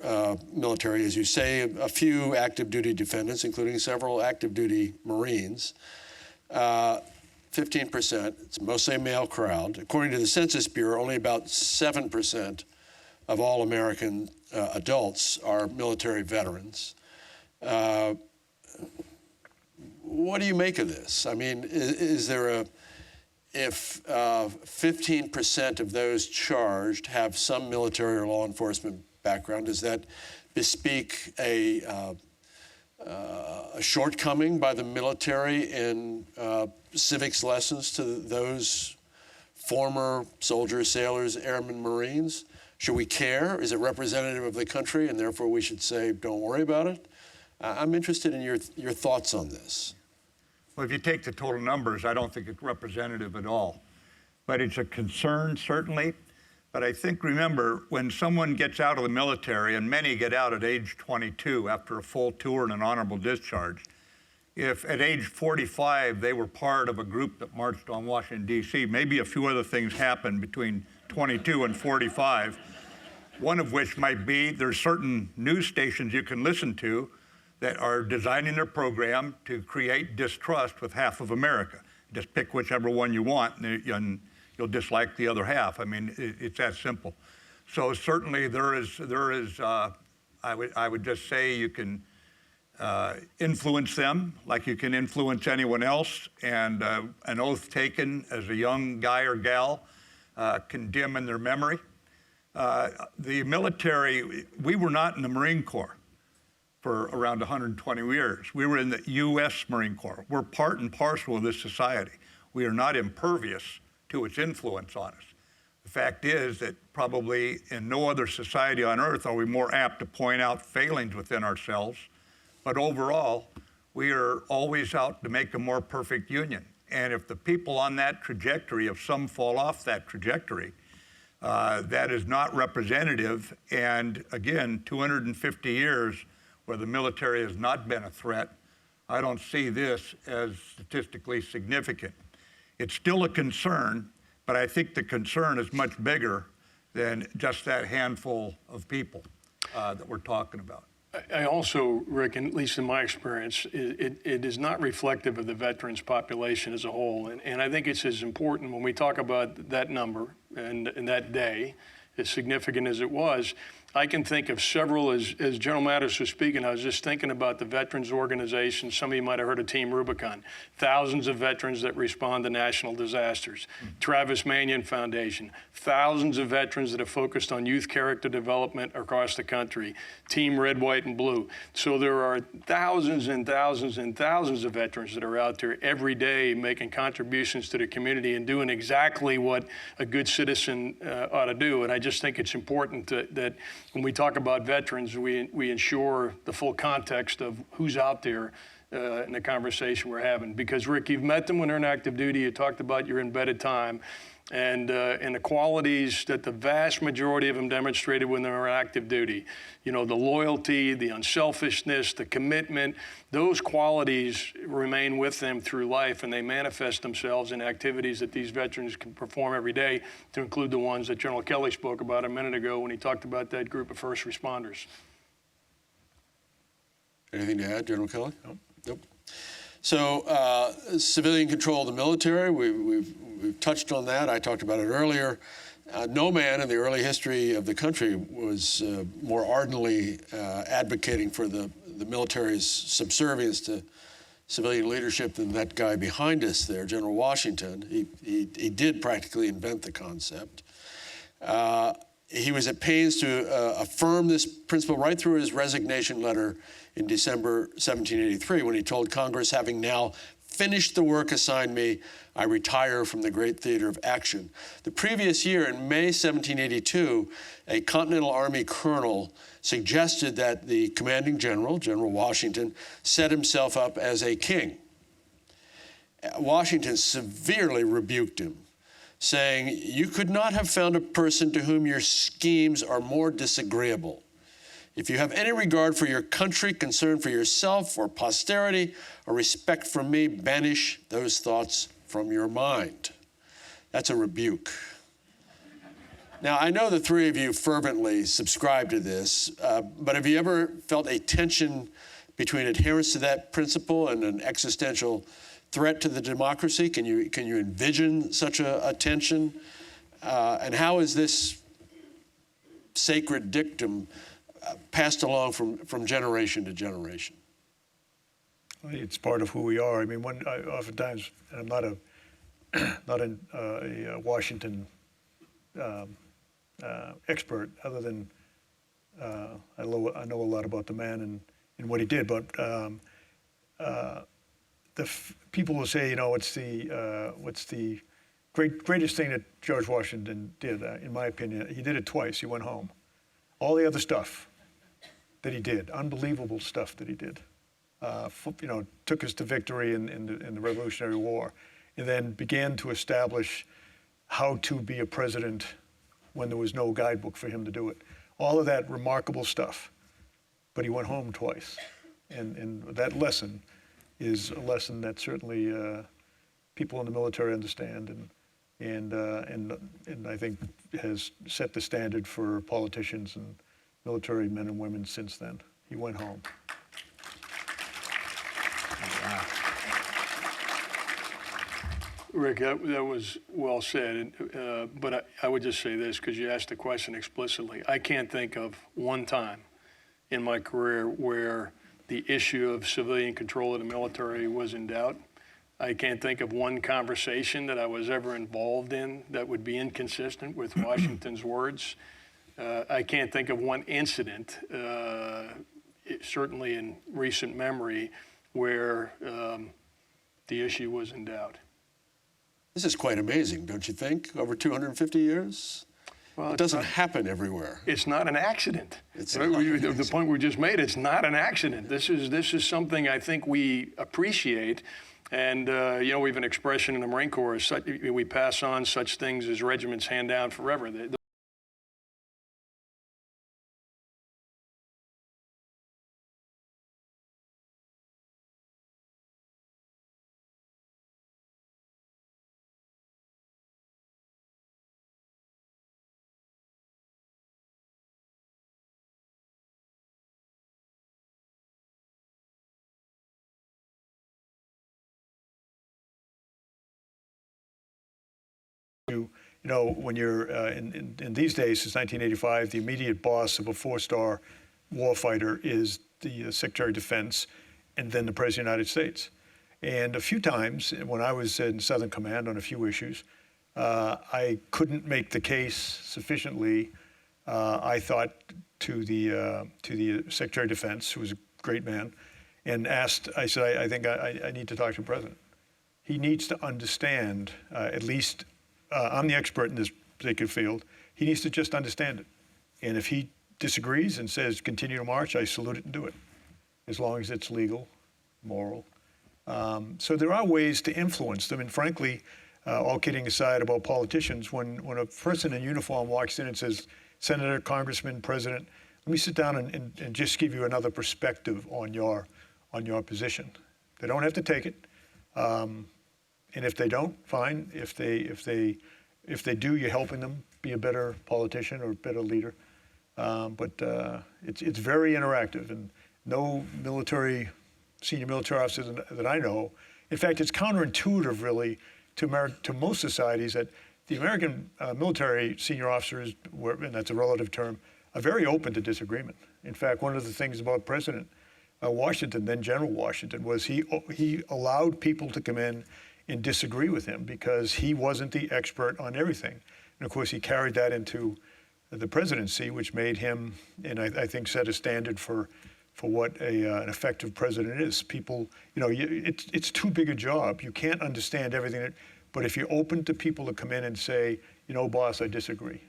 [SPEAKER 2] military, as you say, a few active duty defendants, including several active duty Marines. 15%, it's mostly a male crowd. According to the Census Bureau, only about 7% of all American adults are military veterans. What do you make of this? I mean, is there if 15% of those charged have some military or law enforcement background, does that bespeak a shortcoming by the military in civics lessons to those former soldiers, sailors, airmen, Marines? Should we care? Is it representative of the country, and therefore we should say, don't worry about it? I'm interested in your thoughts on this.
[SPEAKER 4] Well, if you take the total numbers, I don't think it's representative at all. But it's a concern, certainly. But I think, remember, when someone gets out of the military, and many get out at age 22 after a full tour and an honorable discharge, if at age 45 they were part of a group that marched on Washington, D.C., maybe a few other things happened between 22 and 45, one of which might be there's certain news stations you can listen to that are designing their program to create distrust with half of America. Just pick whichever one you want, and you'll dislike the other half. I mean, it's that simple. So certainly there is. I would just say you can influence them like you can influence anyone else, and an oath taken as a young guy or gal can dim in their memory. The military, we were not in the Marine Corps for around 120 years. We were in the U.S. Marine Corps. We're part and parcel of this society. We are not impervious to its influence on us. The fact is that probably in no other society on earth are we more apt to point out failings within ourselves, but overall, we are always out to make a more perfect union. And if the people on that trajectory, if some fall off that trajectory, that is not representative. And again, 250 years where the military has not been a threat, I don't see this as statistically significant. It's still a concern, but I think the concern is much bigger than just that handful of people that we're talking about.
[SPEAKER 3] I also, Rick, and at least in my experience, it is not reflective of the veterans population as a whole. And I think it's as important when we talk about that number and that day, as significant as it was. I can think of several, as General Mattis was speaking, I was just thinking about the veterans organizations. Some of you might have heard of Team Rubicon. Thousands of veterans that respond to national disasters. Travis Manion Foundation. Thousands of veterans that have focused on youth character development across the country. Team Red, White, and Blue. So there are thousands and thousands and thousands of veterans that are out there every day making contributions to the community and doing exactly what a good citizen ought to do. And I just think it's important that when we talk about veterans, we ensure the full context of who's out there in the conversation we're having. Because, Rick, you've met them when they're in active duty. You talked about your embedded time and the qualities that the vast majority of them demonstrated when they were in active duty. You know, the loyalty, the unselfishness, the commitment, those qualities remain with them through life, and they manifest themselves in activities that these veterans can perform every day, to include the ones that General Kelly spoke about a minute ago when he talked about that group of first responders.
[SPEAKER 2] Anything to add, General Kelly? Nope. So civilian control of the military, we've touched on that. I talked about it earlier. No man in the early history of the country was more ardently advocating for the military's subservience to civilian leadership than that guy behind us there, General Washington. He did practically invent the concept. He was at pains to affirm this principle right through his resignation letter in December 1783, when he told Congress, having now finished the work assigned me, I retire from the great theater of action. The previous year, in May 1782, a Continental Army colonel suggested that the commanding general, General Washington, set himself up as a king. Washington severely rebuked him, saying, "You could not have found a person to whom your schemes are more disagreeable. If you have any regard for your country, concern for yourself or posterity, or respect for me, banish those thoughts from your mind." That's a rebuke. Now, I know the three of you fervently subscribe to this, but have you ever felt a tension between adherence to that principle and an existential threat to the democracy? Can you envision such a tension? And how is this sacred dictum passed along from generation to generation?
[SPEAKER 5] It's part of who we are. I mean, oftentimes, and I'm not a Washington expert, other than I know a lot about the man and what he did. But people will say, you know, what's the greatest thing that George Washington did? In my opinion, he did it twice. He went home. All the other stuff that he did, unbelievable stuff that he did, took us to victory in the Revolutionary War, and then began to establish how to be a president when there was no guidebook for him to do it. All of that remarkable stuff, but he went home twice, and that lesson is a lesson that certainly people in the military understand, and I think has set the standard for politicians and military men and women since then. He went home.
[SPEAKER 3] Wow. Rick, that was well said, but I would just say this, because you asked the question explicitly. I can't think of one time in my career where the issue of civilian control of the military was in doubt. I can't think of one conversation that I was ever involved in that would be inconsistent with Washington's words. I can't think of one incident, certainly in recent memory, where the issue was in doubt.
[SPEAKER 2] This is quite amazing, don't you think? Over 250 years?
[SPEAKER 3] Well,
[SPEAKER 2] it doesn't happen everywhere.
[SPEAKER 3] It's not an accident.
[SPEAKER 2] It's
[SPEAKER 3] The point we just made, it's not an accident. This is something I think we appreciate. And, we have an expression in the Marine Corps, we pass on such things as regiments hand down forever.
[SPEAKER 5] When you're in these days, since 1985, the immediate boss of a four-star warfighter is the Secretary of Defense, and then the President of the United States. And a few times, when I was in Southern Command on a few issues, I couldn't make the case sufficiently, I thought, to the Secretary of Defense, who was a great man, and asked, I said, I think I need to talk to the President. He needs to understand, at least, I'm the expert in this particular field, he needs to just understand it. And if he disagrees and says, continue to march, I salute it and do it, as long as it's legal, moral. So there are ways to influence them. And frankly, all kidding aside about politicians, when a person in uniform walks in and says, Senator, Congressman, President, let me sit down and just give you another perspective on your position. They don't have to take it. And if they don't, fine. If they do, you're helping them be a better politician or a better leader. But it's very interactive, and no senior military officers that I know. In fact, it's counterintuitive, really, to most societies that the American military senior officers, and that's a relative term, are very open to disagreement. In fact, one of the things about President Washington, then General Washington, was he allowed people to come in and disagree with him because he wasn't the expert on everything. And of course, he carried that into the presidency, which made him, and I think set a standard for what an effective president is. People, it's too big a job. You can't understand everything. But if you're open to people to come in and say, boss, I disagree.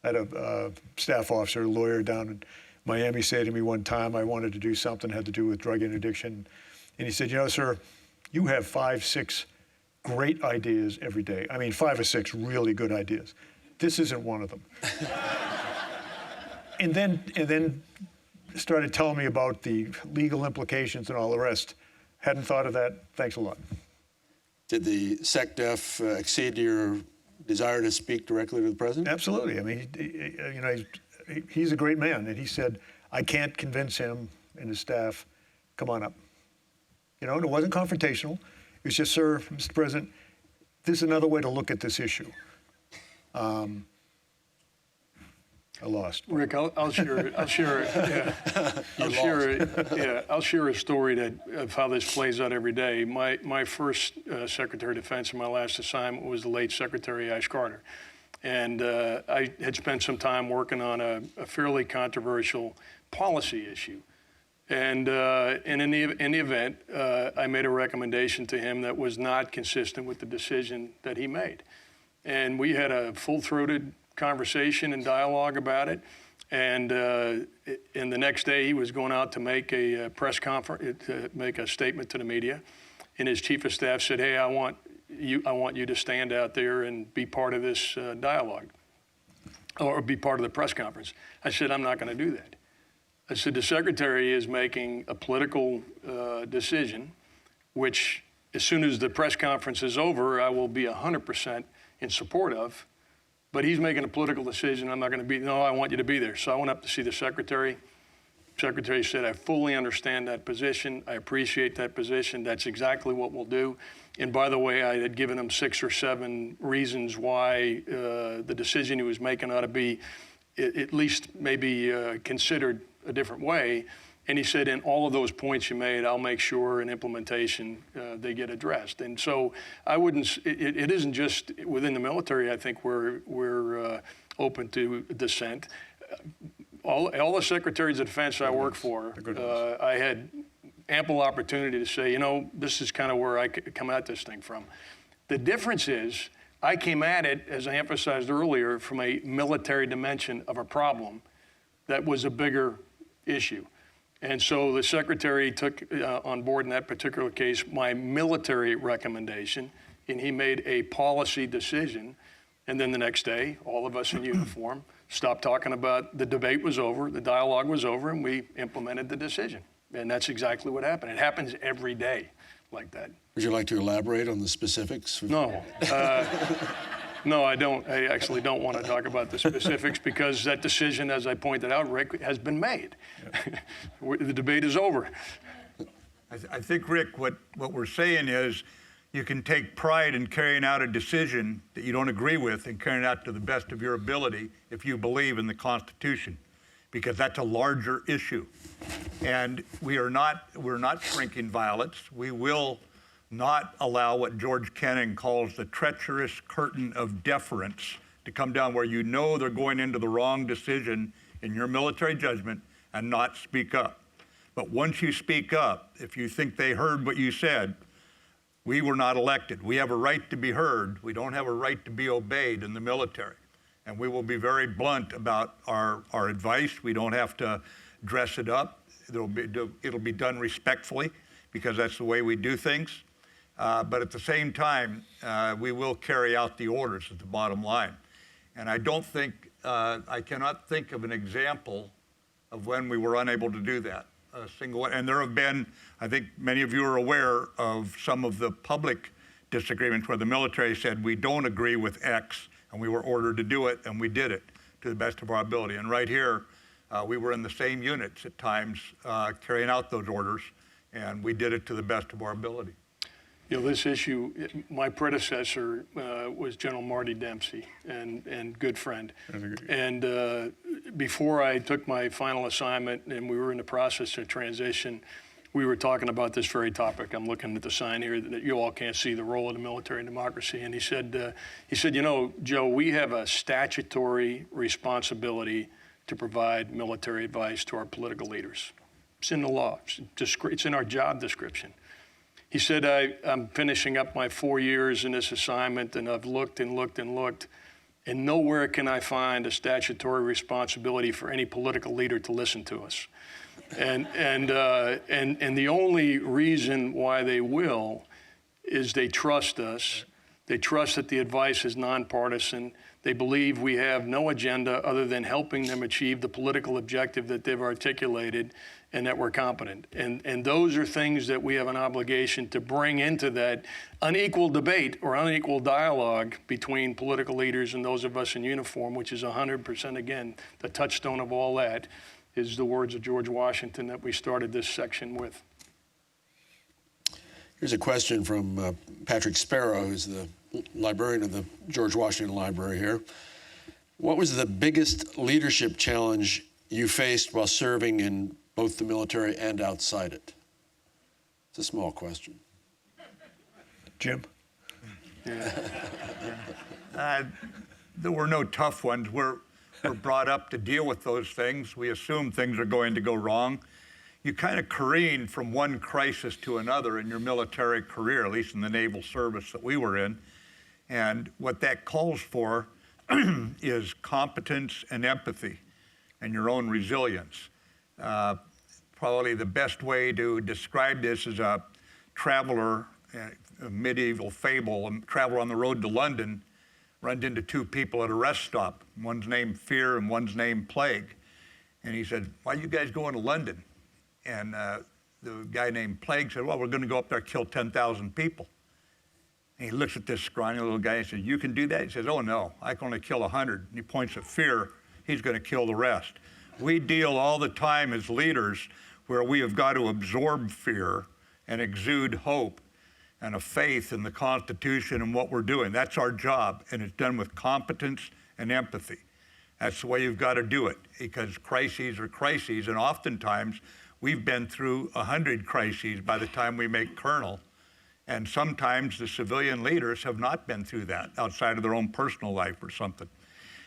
[SPEAKER 5] I had a staff officer, a lawyer down in Miami say to me one time, I wanted to do something that had to do with drug interdiction. And he said, sir, you have 5, 6 great ideas every day. I mean, 5 or 6 really good ideas. This isn't one of them. and then started telling me about the legal implications and all the rest. Hadn't thought of that. Thanks a lot.
[SPEAKER 2] Did the SecDef accede to your desire to speak directly to the president?
[SPEAKER 5] Absolutely. I mean, he's a great man, and he said, I can't convince him and his staff, come on up. And it wasn't confrontational. It was just, sir, Mr. President, this is another way to look at this issue. I lost.
[SPEAKER 3] Rick, I'll share a story of how this plays out every day. My first Secretary of Defense and my last assignment was the late Secretary Ash Carter. And I had spent some time working on a fairly controversial policy issue. And in the event, I made a recommendation to him that was not consistent with the decision that he made. And we had a full-throated conversation and dialogue about it. And the next day, he was going out to make a press conference, make a statement to the media. And his chief of staff said, hey, I want you to stand out there and be part of this dialogue, or be part of the press conference. I said, I'm not going to do that. I said, the secretary is making a political decision, which as soon as the press conference is over, I will be 100% in support of. But he's making a political decision. I'm not going to be, no, I want you to be there. So I went up to see the secretary. Secretary said, I fully understand that position. I appreciate that position. That's exactly what we'll do. And by the way, I had given him 6 or 7 reasons why the decision he was making ought to be at least maybe considered a different way. And he said, in all of those points you made, I'll make sure in implementation they get addressed. And so I wouldn't, it isn't just within the military, I think we're open to dissent. all the secretaries of defense I work for, I had ample opportunity to say, this is kind of where I come at this thing from. The difference is I came at it, as I emphasized earlier, from a military dimension of a problem that was a bigger issue. And so the secretary took on board in that particular case my military recommendation, and he made a policy decision. And then the next day, all of us in uniform stopped talking about the debate was over, the dialogue was over, and we implemented the decision. And that's exactly what happened. It happens every day like that.
[SPEAKER 2] Would you like to elaborate on the specifics?
[SPEAKER 3] No. No, I don't. I actually don't want to talk about the specifics because that decision, as I pointed out, Rick, has been made. Yep. The debate is over.
[SPEAKER 4] I think, Rick, what we're saying is you can take pride in carrying out a decision that you don't agree with and carrying it out to the best of your ability if you believe in the Constitution, because that's a larger issue. And we're not shrinking violence. We will not allow what George Kennan calls the treacherous curtain of deference to come down where you know they're going into the wrong decision in your military judgment and not speak up. But once you speak up, if you think they heard what you said, we were not elected. We have a right to be heard. We don't have a right to be obeyed in the military. And we will be very blunt about our advice. We don't have to dress it up. It'll be done respectfully because that's the way we do things. But at the same time, we will carry out the orders at the bottom line. And I cannot think of an example of when we were unable to do that. A single one. And there have been, I think many of you are aware of some of the public disagreements where the military said, we don't agree with X, and we were ordered to do it, and we did it to the best of our ability. And right here, we were in the same units at times carrying out those orders, and we did it to the best of our ability.
[SPEAKER 3] This issue, my predecessor was General Marty Dempsey, and good friend. And before I took my final assignment and we were in the process of transition, we were talking about this very topic. I'm looking at the sign here that you all can't see the role of the military in democracy. And he said, Joe, we have a statutory responsibility to provide military advice to our political leaders. It's in the law. It's in our job description. He said, I'm finishing up my 4 years in this assignment, and I've looked and looked and looked, and nowhere can I find a statutory responsibility for any political leader to listen to us. And the only reason why they will is they trust us. They trust that the advice is nonpartisan. They believe we have no agenda other than helping them achieve the political objective that they've articulated, and that we're competent. And those are things that we have an obligation to bring into that unequal debate or unequal dialogue between political leaders and those of us in uniform, which is 100%, again, the touchstone of all that is the words of George Washington that we started this section with.
[SPEAKER 2] Here's a question from Patrick Sparrow, who's the librarian of the George Washington Library here. What was the biggest leadership challenge you faced while serving in both the military and outside it? It's a small question.
[SPEAKER 5] Jim?
[SPEAKER 4] There were no tough ones. We're brought up to deal with those things. We assume things are going to go wrong. You kind of careen from one crisis to another in your military career, at least in the naval service that we were in. And what that calls for is competence and empathy and your own resilience. Probably the best way to describe this is a traveler, a medieval fable, a traveler on the road to London runs into two people at a rest stop. One's named Fear and one's named Plague. And he said, why are you guys going to London? And the guy named Plague said, well, we're going to go up there and kill 10,000 people. And he looks at this scrawny little guy and says, you can do that? He says, oh no, I can only kill 100. And he points at Fear, he's going to kill the rest. We deal all the time as leaders where we have got to absorb fear and exude hope and a faith in the Constitution and what we're doing. That's our job, and it's done with competence and empathy. That's the way you've got to do it, because crises are crises, and oftentimes we've been through 100 crises by the time we make colonel, and sometimes the civilian leaders have not been through that outside of their own personal life or something.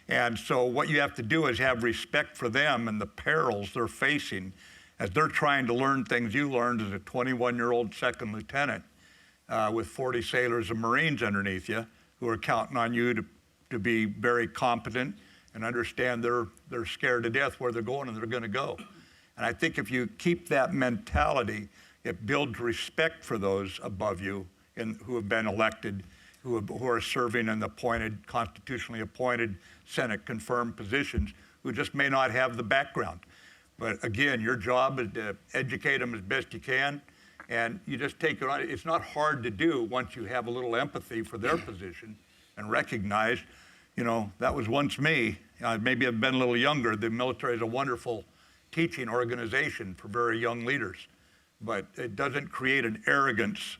[SPEAKER 4] And so what you have to do is have respect for them and the perils they're facing as they're trying to learn things you learned as a 21-year-old second lieutenant with 40 sailors and Marines underneath you who are counting on you to be very competent and understand they're scared to death where they're going and they're going to go. And I think if you keep that mentality, it builds respect for those above you and who have been elected, who are serving in the constitutionally appointed Senate-confirmed positions, who just may not have the background. But again, your job is to educate them as best you can, and you just take it on. It's not hard to do once you have a little empathy for their position and recognize, that was once me. Maybe I've been a little younger. The military is a wonderful teaching organization for very young leaders, but it doesn't create an arrogance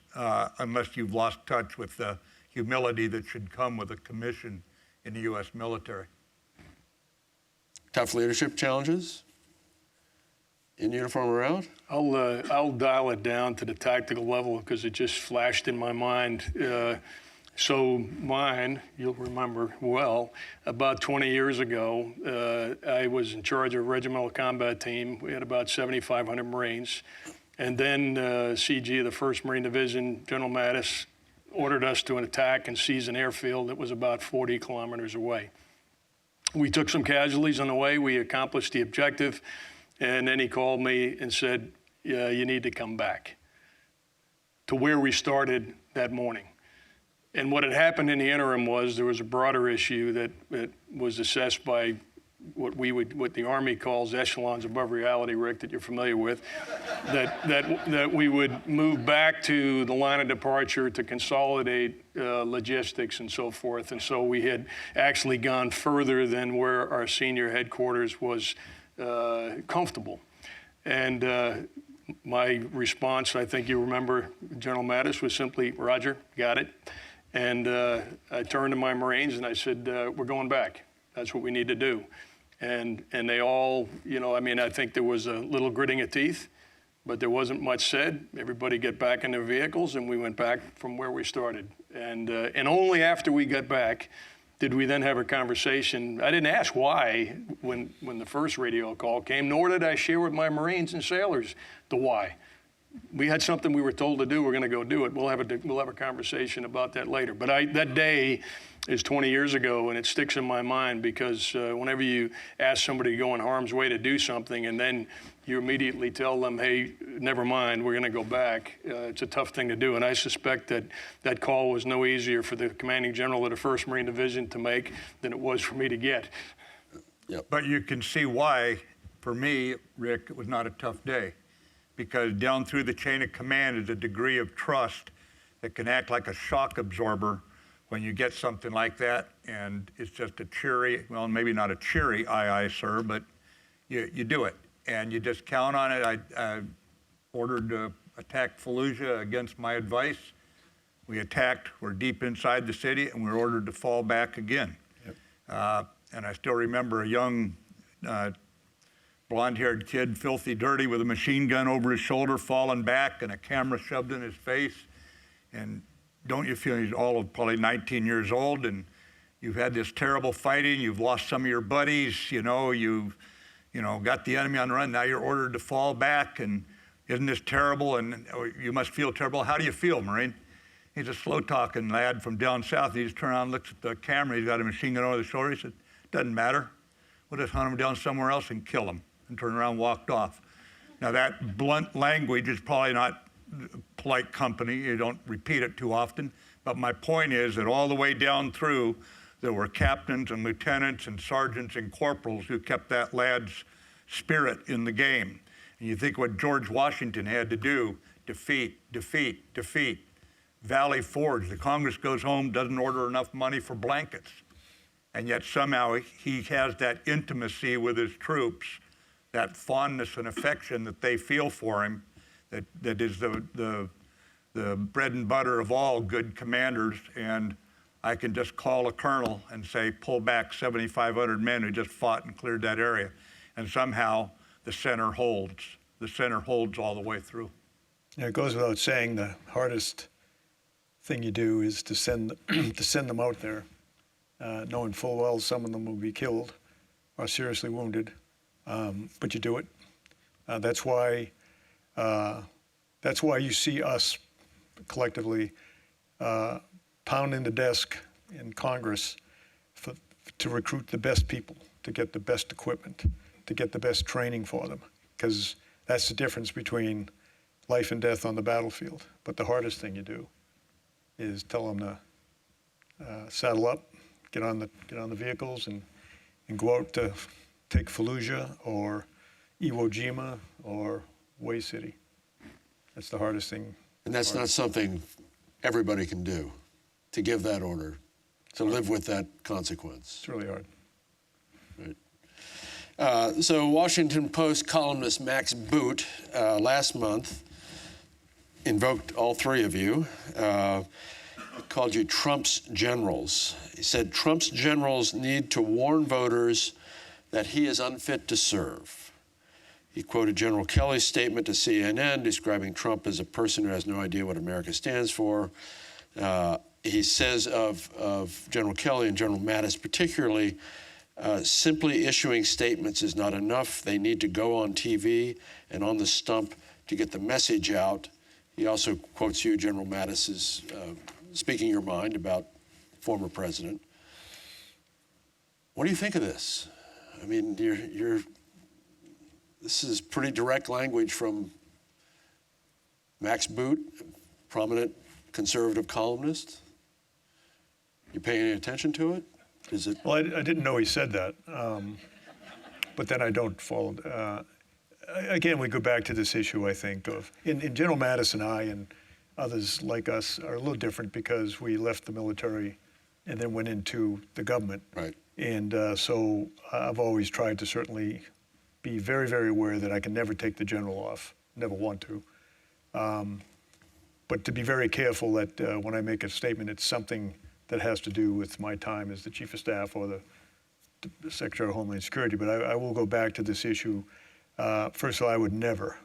[SPEAKER 4] unless you've lost touch with the humility that should come with a commission in the U.S. military.
[SPEAKER 2] Tough leadership challenges in uniform or out?
[SPEAKER 3] I'll dial it down to the tactical level because it just flashed in my mind. So mine, you'll remember well, about 20 years ago, I was in charge of a regimental combat team. We had about 7,500 Marines. And then CG of the 1st Marine Division, General Mattis, ordered us to an attack and seize an airfield that was about 40 kilometers away. We took some casualties on the way. We accomplished the objective. And then he called me and said, yeah, you need to come back to where we started that morning. And what had happened in the interim was there was a broader issue that was assessed by what the Army calls echelons above reality, Rick, that you're familiar with, that we would move back to the line of departure to consolidate logistics and so forth. And so we had actually gone further than where our senior headquarters was comfortable. And my response, I think you remember, General Mattis, was simply, Roger, got it. And I turned to my Marines and I said, we're going back. That's what we need to do. And they all, I think there was a little gritting of teeth, but there wasn't much said. Everybody get back in their vehicles and we went back from where we started. And only after we got back did we then have a conversation. I didn't ask why when the first radio call came, nor did I share with my Marines and sailors the why. We had something we were told to do. We're going to go do it. We'll have a conversation about that later. But that day is 20 years ago, and it sticks in my mind because whenever you ask somebody to go in harm's way to do something, and then you immediately tell them, "Hey, never mind, we're going to go back." It's a tough thing to do, and I suspect that call was no easier for the commanding general of the 1st Marine Division to make than it was for me to get.
[SPEAKER 2] Yep.
[SPEAKER 4] But you can see why, for me, Rick, it was not a tough day. Because down through the chain of command is a degree of trust that can act like a shock absorber when you get something like that, and it's just a cheery, well, maybe not a cheery, aye, aye, sir, but you do it, and you just count on it. I ordered to attack Fallujah against my advice. We attacked, we're deep inside the city, and we were ordered to fall back again. Yep. And I still remember a young blonde-haired kid, filthy dirty, with a machine gun over his shoulder, falling back, and a camera shoved in his face. And don't you feel he's all of probably 19 years old, and you've had this terrible fighting, you've lost some of your buddies, you've got the enemy on the run, now you're ordered to fall back, and isn't this terrible? And you must feel terrible. How do you feel, Marine? He's a slow-talking lad from down south. He just turns around and looks at the camera. He's got a machine gun over the shoulder. He said, doesn't matter. We'll just hunt him down somewhere else and kill him. And turned around and walked off. Now that blunt language is probably not polite company. You don't repeat it too often. But my point is that all the way down through, there were captains and lieutenants and sergeants and corporals who kept that lad's spirit in the game. And you think what George Washington had to do, defeat, defeat, defeat. Valley Forge, the Congress goes home, doesn't order enough money for blankets. And yet somehow he has that intimacy with his troops, that fondness and affection that they feel for him, that is the bread and butter of all good commanders. And I can just call a colonel and say, pull back 7,500 men who just fought and cleared that area. And somehow the center holds. The center holds all the way through.
[SPEAKER 5] Yeah, it goes without saying the hardest thing you do is to send them out there. knowing full well some of them will be killed or seriously wounded, but you do it. That's why you see us collectively pounding the desk in Congress to recruit the best people, to get the best equipment, to get the best training for them, because that's the difference between life and death on the battlefield. But the hardest thing you do is tell them to saddle up, get on the vehicles, and go out to take Fallujah or Iwo Jima or Way City. That's the hardest thing.
[SPEAKER 2] And that's not something everybody can do, to give that order, to live with that consequence.
[SPEAKER 5] It's really hard.
[SPEAKER 2] Right. So Washington Post columnist Max Boot last month invoked all three of you, called you Trump's generals. He said Trump's generals need to warn voters that he is unfit to serve. He quoted General Kelly's statement to CNN describing Trump as a person who has no idea what America stands for. He says of General Kelly and General Mattis particularly, simply issuing statements is not enough. They need to go on TV and on the stump to get the message out. He also quotes you, General Mattis, as speaking your mind about former president. What do you think of this? I mean, this is pretty direct language from Max Boot, prominent conservative columnist. You paying any attention to it? Is it?
[SPEAKER 5] Well, I didn't know he said that, but then I don't follow. Again, we go back to this issue, I think, of in General Mattis and I and others like us are a little different because we left the military and then went into the government.
[SPEAKER 2] Right.
[SPEAKER 5] And so I've always tried to certainly be very, very aware that I can never take the general off, never want to. But to be very careful that when I make a statement, it's something that has to do with my time as the Chief of Staff or the Secretary of Homeland Security. But I will go back to this issue. First of all, I would never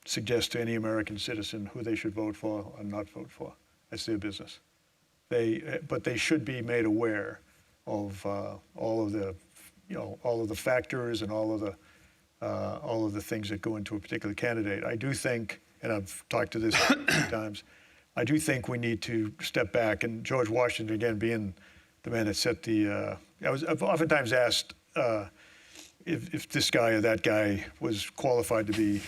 [SPEAKER 5] suggest to any American citizen who they should vote for or not vote for. That's their business. But they should be made aware of all of the factors and all of the things that go into a particular candidate. I do think, and I've talked to this many times, I do think we need to step back. And George Washington, again, being the man that set the, I've oftentimes asked if this guy or that guy was qualified to be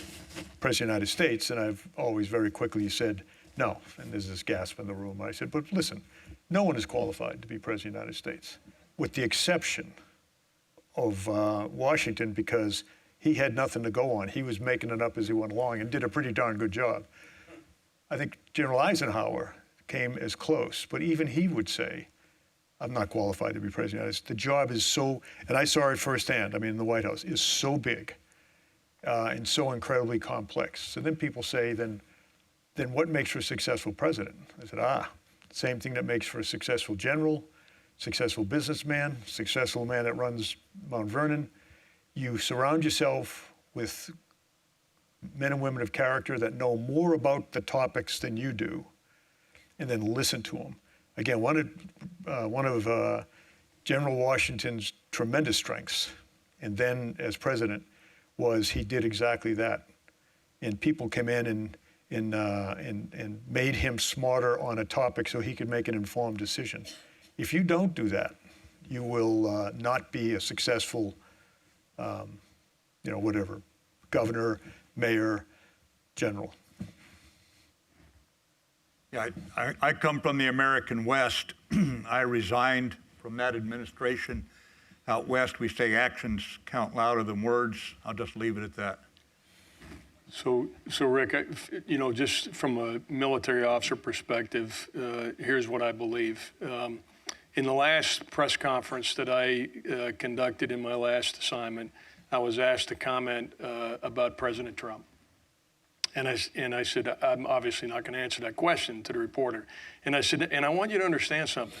[SPEAKER 5] President of the United States, and I've always very quickly said no. And there's this gasp in the room. I said, but listen, no one is qualified to be President of the United States, with the exception of Washington, because he had nothing to go on. He was making it up as he went along and did a pretty darn good job. I think General Eisenhower came as close, but even he would say, I'm not qualified to be President of the United States. The job is so, and I saw it firsthand, I mean, in the White House, is so big and so incredibly complex. So then people say, then what makes for a successful president? I said, same thing that makes for a successful general, successful businessman, successful man that runs Mount Vernon. You surround yourself with men and women of character that know more about the topics than you do, and then listen to them. Again, one of General Washington's tremendous strengths, and then as president, was he did exactly that. And people came in and made him smarter on a topic so he could make an informed decision. If you don't do that, you will not be a successful, whatever, governor, mayor, general.
[SPEAKER 4] Yeah, I come from the American West. I resigned from that administration. Out West, we say actions count louder than words. I'll just leave it at that.
[SPEAKER 3] So Rick, just from a military officer perspective, here's what I believe. In the last press conference that I conducted in my last assignment, I was asked to comment about President Trump. And I said, I'm obviously not going to answer that question to the reporter. And I said, and I want you to understand something.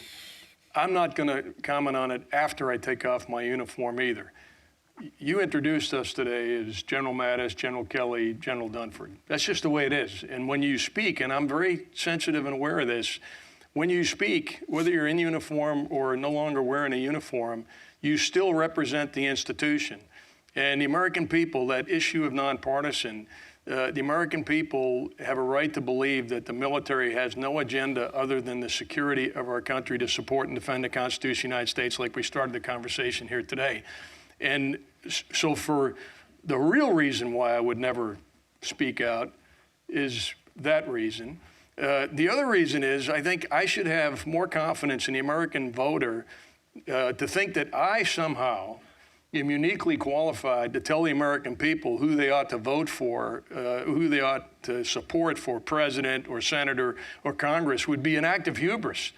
[SPEAKER 3] I'm not going to comment on it after I take off my uniform either. You introduced us today as General Mattis, General Kelly, General Dunford. That's just the way it is. And when you speak, and I'm very sensitive and aware of this, when you speak, whether you're in uniform or no longer wearing a uniform, you still represent the institution. And the American people, that issue of nonpartisan, the American people have a right to believe that the military has no agenda other than the security of our country to support and defend the Constitution of the United States, like we started the conversation here today. And so for the real reason why I would never speak out is that reason. The other reason is I think I should have more confidence in the American voter to think that I somehow am uniquely qualified to tell the American people who they ought to vote for, who they ought to support for president or senator or Congress would be an act of hubris.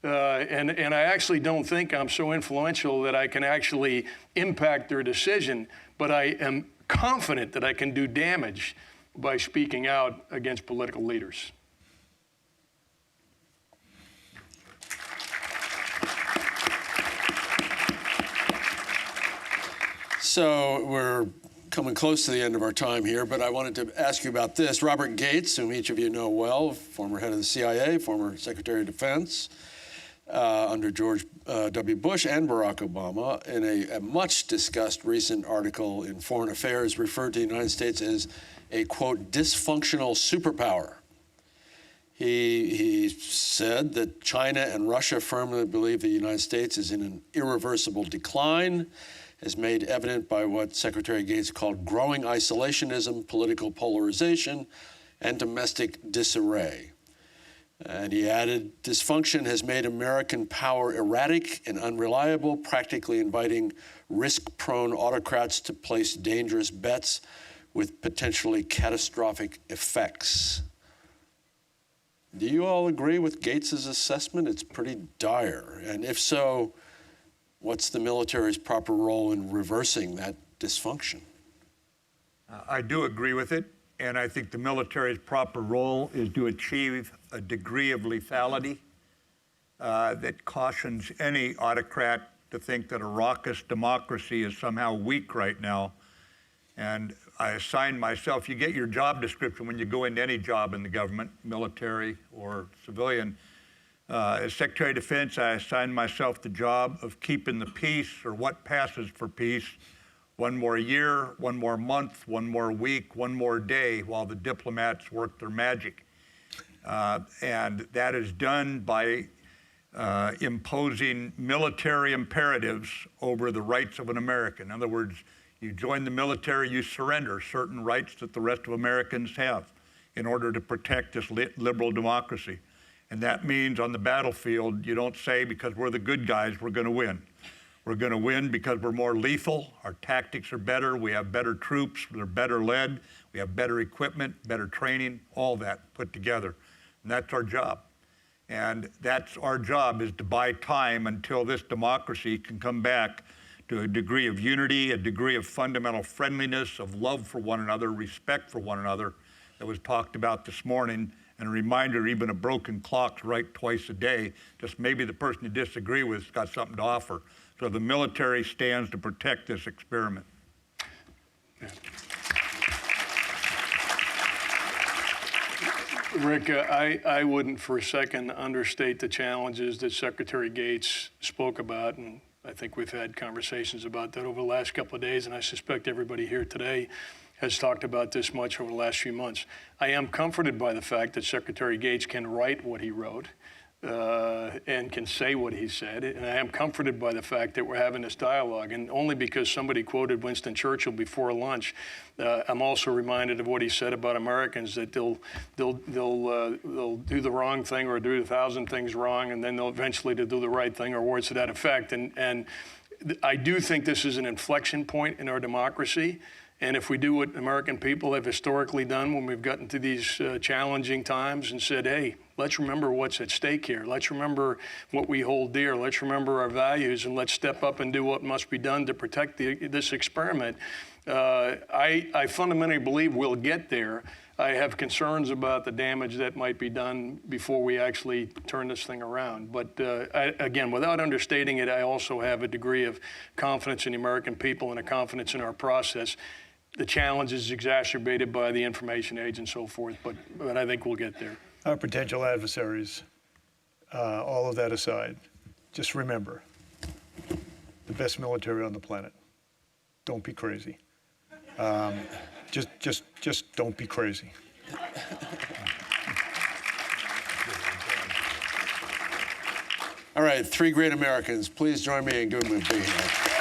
[SPEAKER 3] And I actually don't think I'm so influential that I can actually impact their decision, but I am confident that I can do damage by speaking out against political leaders.
[SPEAKER 2] So we're coming close to the end of our time here, but I wanted to ask you about this. Robert Gates, whom each of you know well, former head of the CIA, former Secretary of Defense under George W. Bush and Barack Obama, in a much-discussed recent article in Foreign Affairs, referred to the United States as a, quote, dysfunctional superpower. He said that China and Russia firmly believe the United States is in an irreversible decline, as made evident by what Secretary Gates called growing isolationism, political polarization, and domestic disarray. And he added, dysfunction has made American power erratic and unreliable, practically inviting risk-prone autocrats to place dangerous bets with potentially catastrophic effects. Do you all agree with Gates's assessment? It's pretty dire. And if so, what's the military's proper role in reversing that dysfunction?
[SPEAKER 4] I do agree with it, and I think the military's proper role is to achieve a degree of lethality that cautions any autocrat to think that a raucous democracy is somehow weak right now. And I assign myself, you get your job description when you go into any job in the government, military or civilian. As Secretary of Defense, I assigned myself the job of keeping the peace, or what passes for peace, one more year, one more month, one more week, one more day, while the diplomats work their magic. And that is done by imposing military imperatives over the rights of an American. In other words, you join the military, you surrender certain rights that the rest of Americans have in order to protect this liberal democracy. And that means on the battlefield, you don't say, because we're the good guys, we're going to win. We're going to win because we're more lethal, our tactics are better, we have better troops, they're better led, we have better equipment, better training, all that put together. And that's our job. And that's our job, is to buy time until this democracy can come back to a degree of unity, a degree of fundamental friendliness, of love for one another, respect for one another, that was talked about this morning. And a reminder, even a broken clock's right twice a day. Just maybe the person you disagree with has got something to offer. So the military stands to protect this experiment.
[SPEAKER 3] Yeah. Rick, I wouldn't for a second understate the challenges that Secretary Gates spoke about, and I think we've had conversations about that over the last couple of days, and I suspect everybody here today has talked about this much over the last few months. I am comforted by the fact that Secretary Gates can write what he wrote and can say what he said. And I am comforted by the fact that we're having this dialogue. And only because somebody quoted Winston Churchill before lunch, I'm also reminded of what he said about Americans, that they'll do the wrong thing or do 1,000 things wrong, and then they'll eventually do the right thing, or words to that effect. And I do think this is an inflection point in our democracy. And if we do what American people have historically done when we've gotten to these challenging times and said, hey, let's remember what's at stake here. Let's remember what we hold dear. Let's remember our values, and let's step up and do what must be done to protect this experiment. I fundamentally believe we'll get there. I have concerns about the damage that might be done before we actually turn this thing around. But again, without understating it, I also have a degree of confidence in the American people and a confidence in our process. The challenge is exacerbated by the information age and so forth, but I think we'll get there.
[SPEAKER 5] Our potential adversaries all of that aside, just remember, the best military on the planet. Don't be crazy. Just don't be crazy.
[SPEAKER 2] All right, three great Americans. Please join me in giving them a big hand.